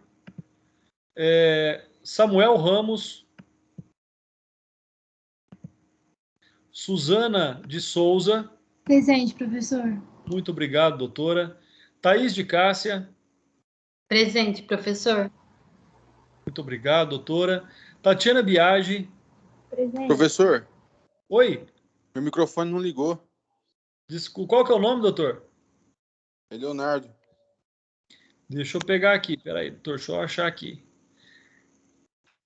Samuel Ramos. Suzana de Souza. Presente, professor. Muito obrigado, doutora. Thaís de Cássia. Presente, professor. Muito obrigado, doutora. Tatiana Biagi. Presente. Professor, Oi. meu microfone não ligou. Desculpa, qual que é o nome, doutor? É Leonardo. Deixa eu pegar aqui. Peraí, doutor, deixa eu achar aqui.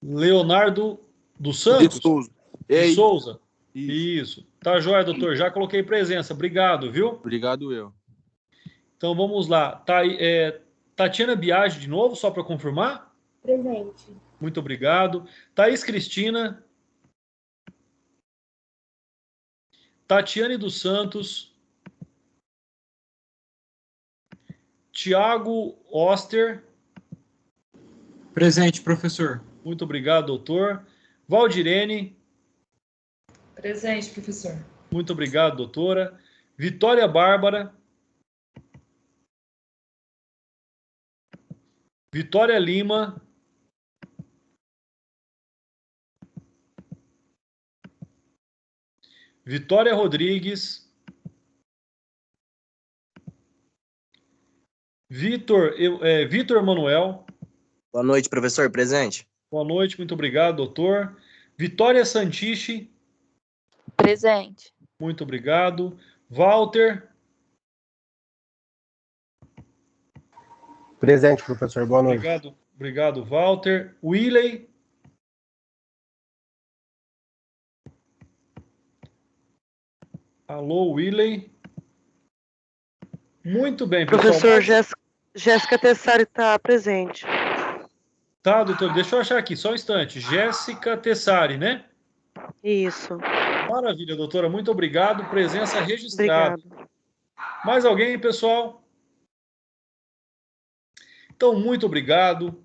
Leonardo dos Santos? De Souza. De Souza. Isso. Tá joia, doutor. Já coloquei presença. Obrigado, viu? Obrigado eu. Então vamos lá. Tatiana Biagi de novo, só para confirmar? Presente. Muito obrigado. Thaís Cristina. Tatiane dos Santos. Tiago Oster. Presente, professor. Muito obrigado, doutor. Valdirene. Presente, professor. Muito obrigado, doutora. Vitória Bárbara. Vitória Lima. Vitória Rodrigues. Vitor Manuel. Boa noite, professor. Presente. Boa noite, muito obrigado, doutor. Vitória Santiche. Presente. Muito obrigado. Walter. Presente, professor. Boa noite. Obrigado, Walter. Willey. Alô, Willey. Muito bem, pessoal. Professor Jéssica Tessari está presente. Tá, doutor, deixa eu achar aqui, só um instante. Jéssica Tessari, né? Isso. Maravilha, doutora, muito obrigado. Presença registrada. Obrigado. Mais alguém, pessoal? Então, muito obrigado.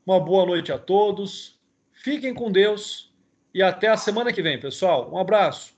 Uma boa noite a todos. Fiquem com Deus e até a semana que vem, pessoal. Um abraço.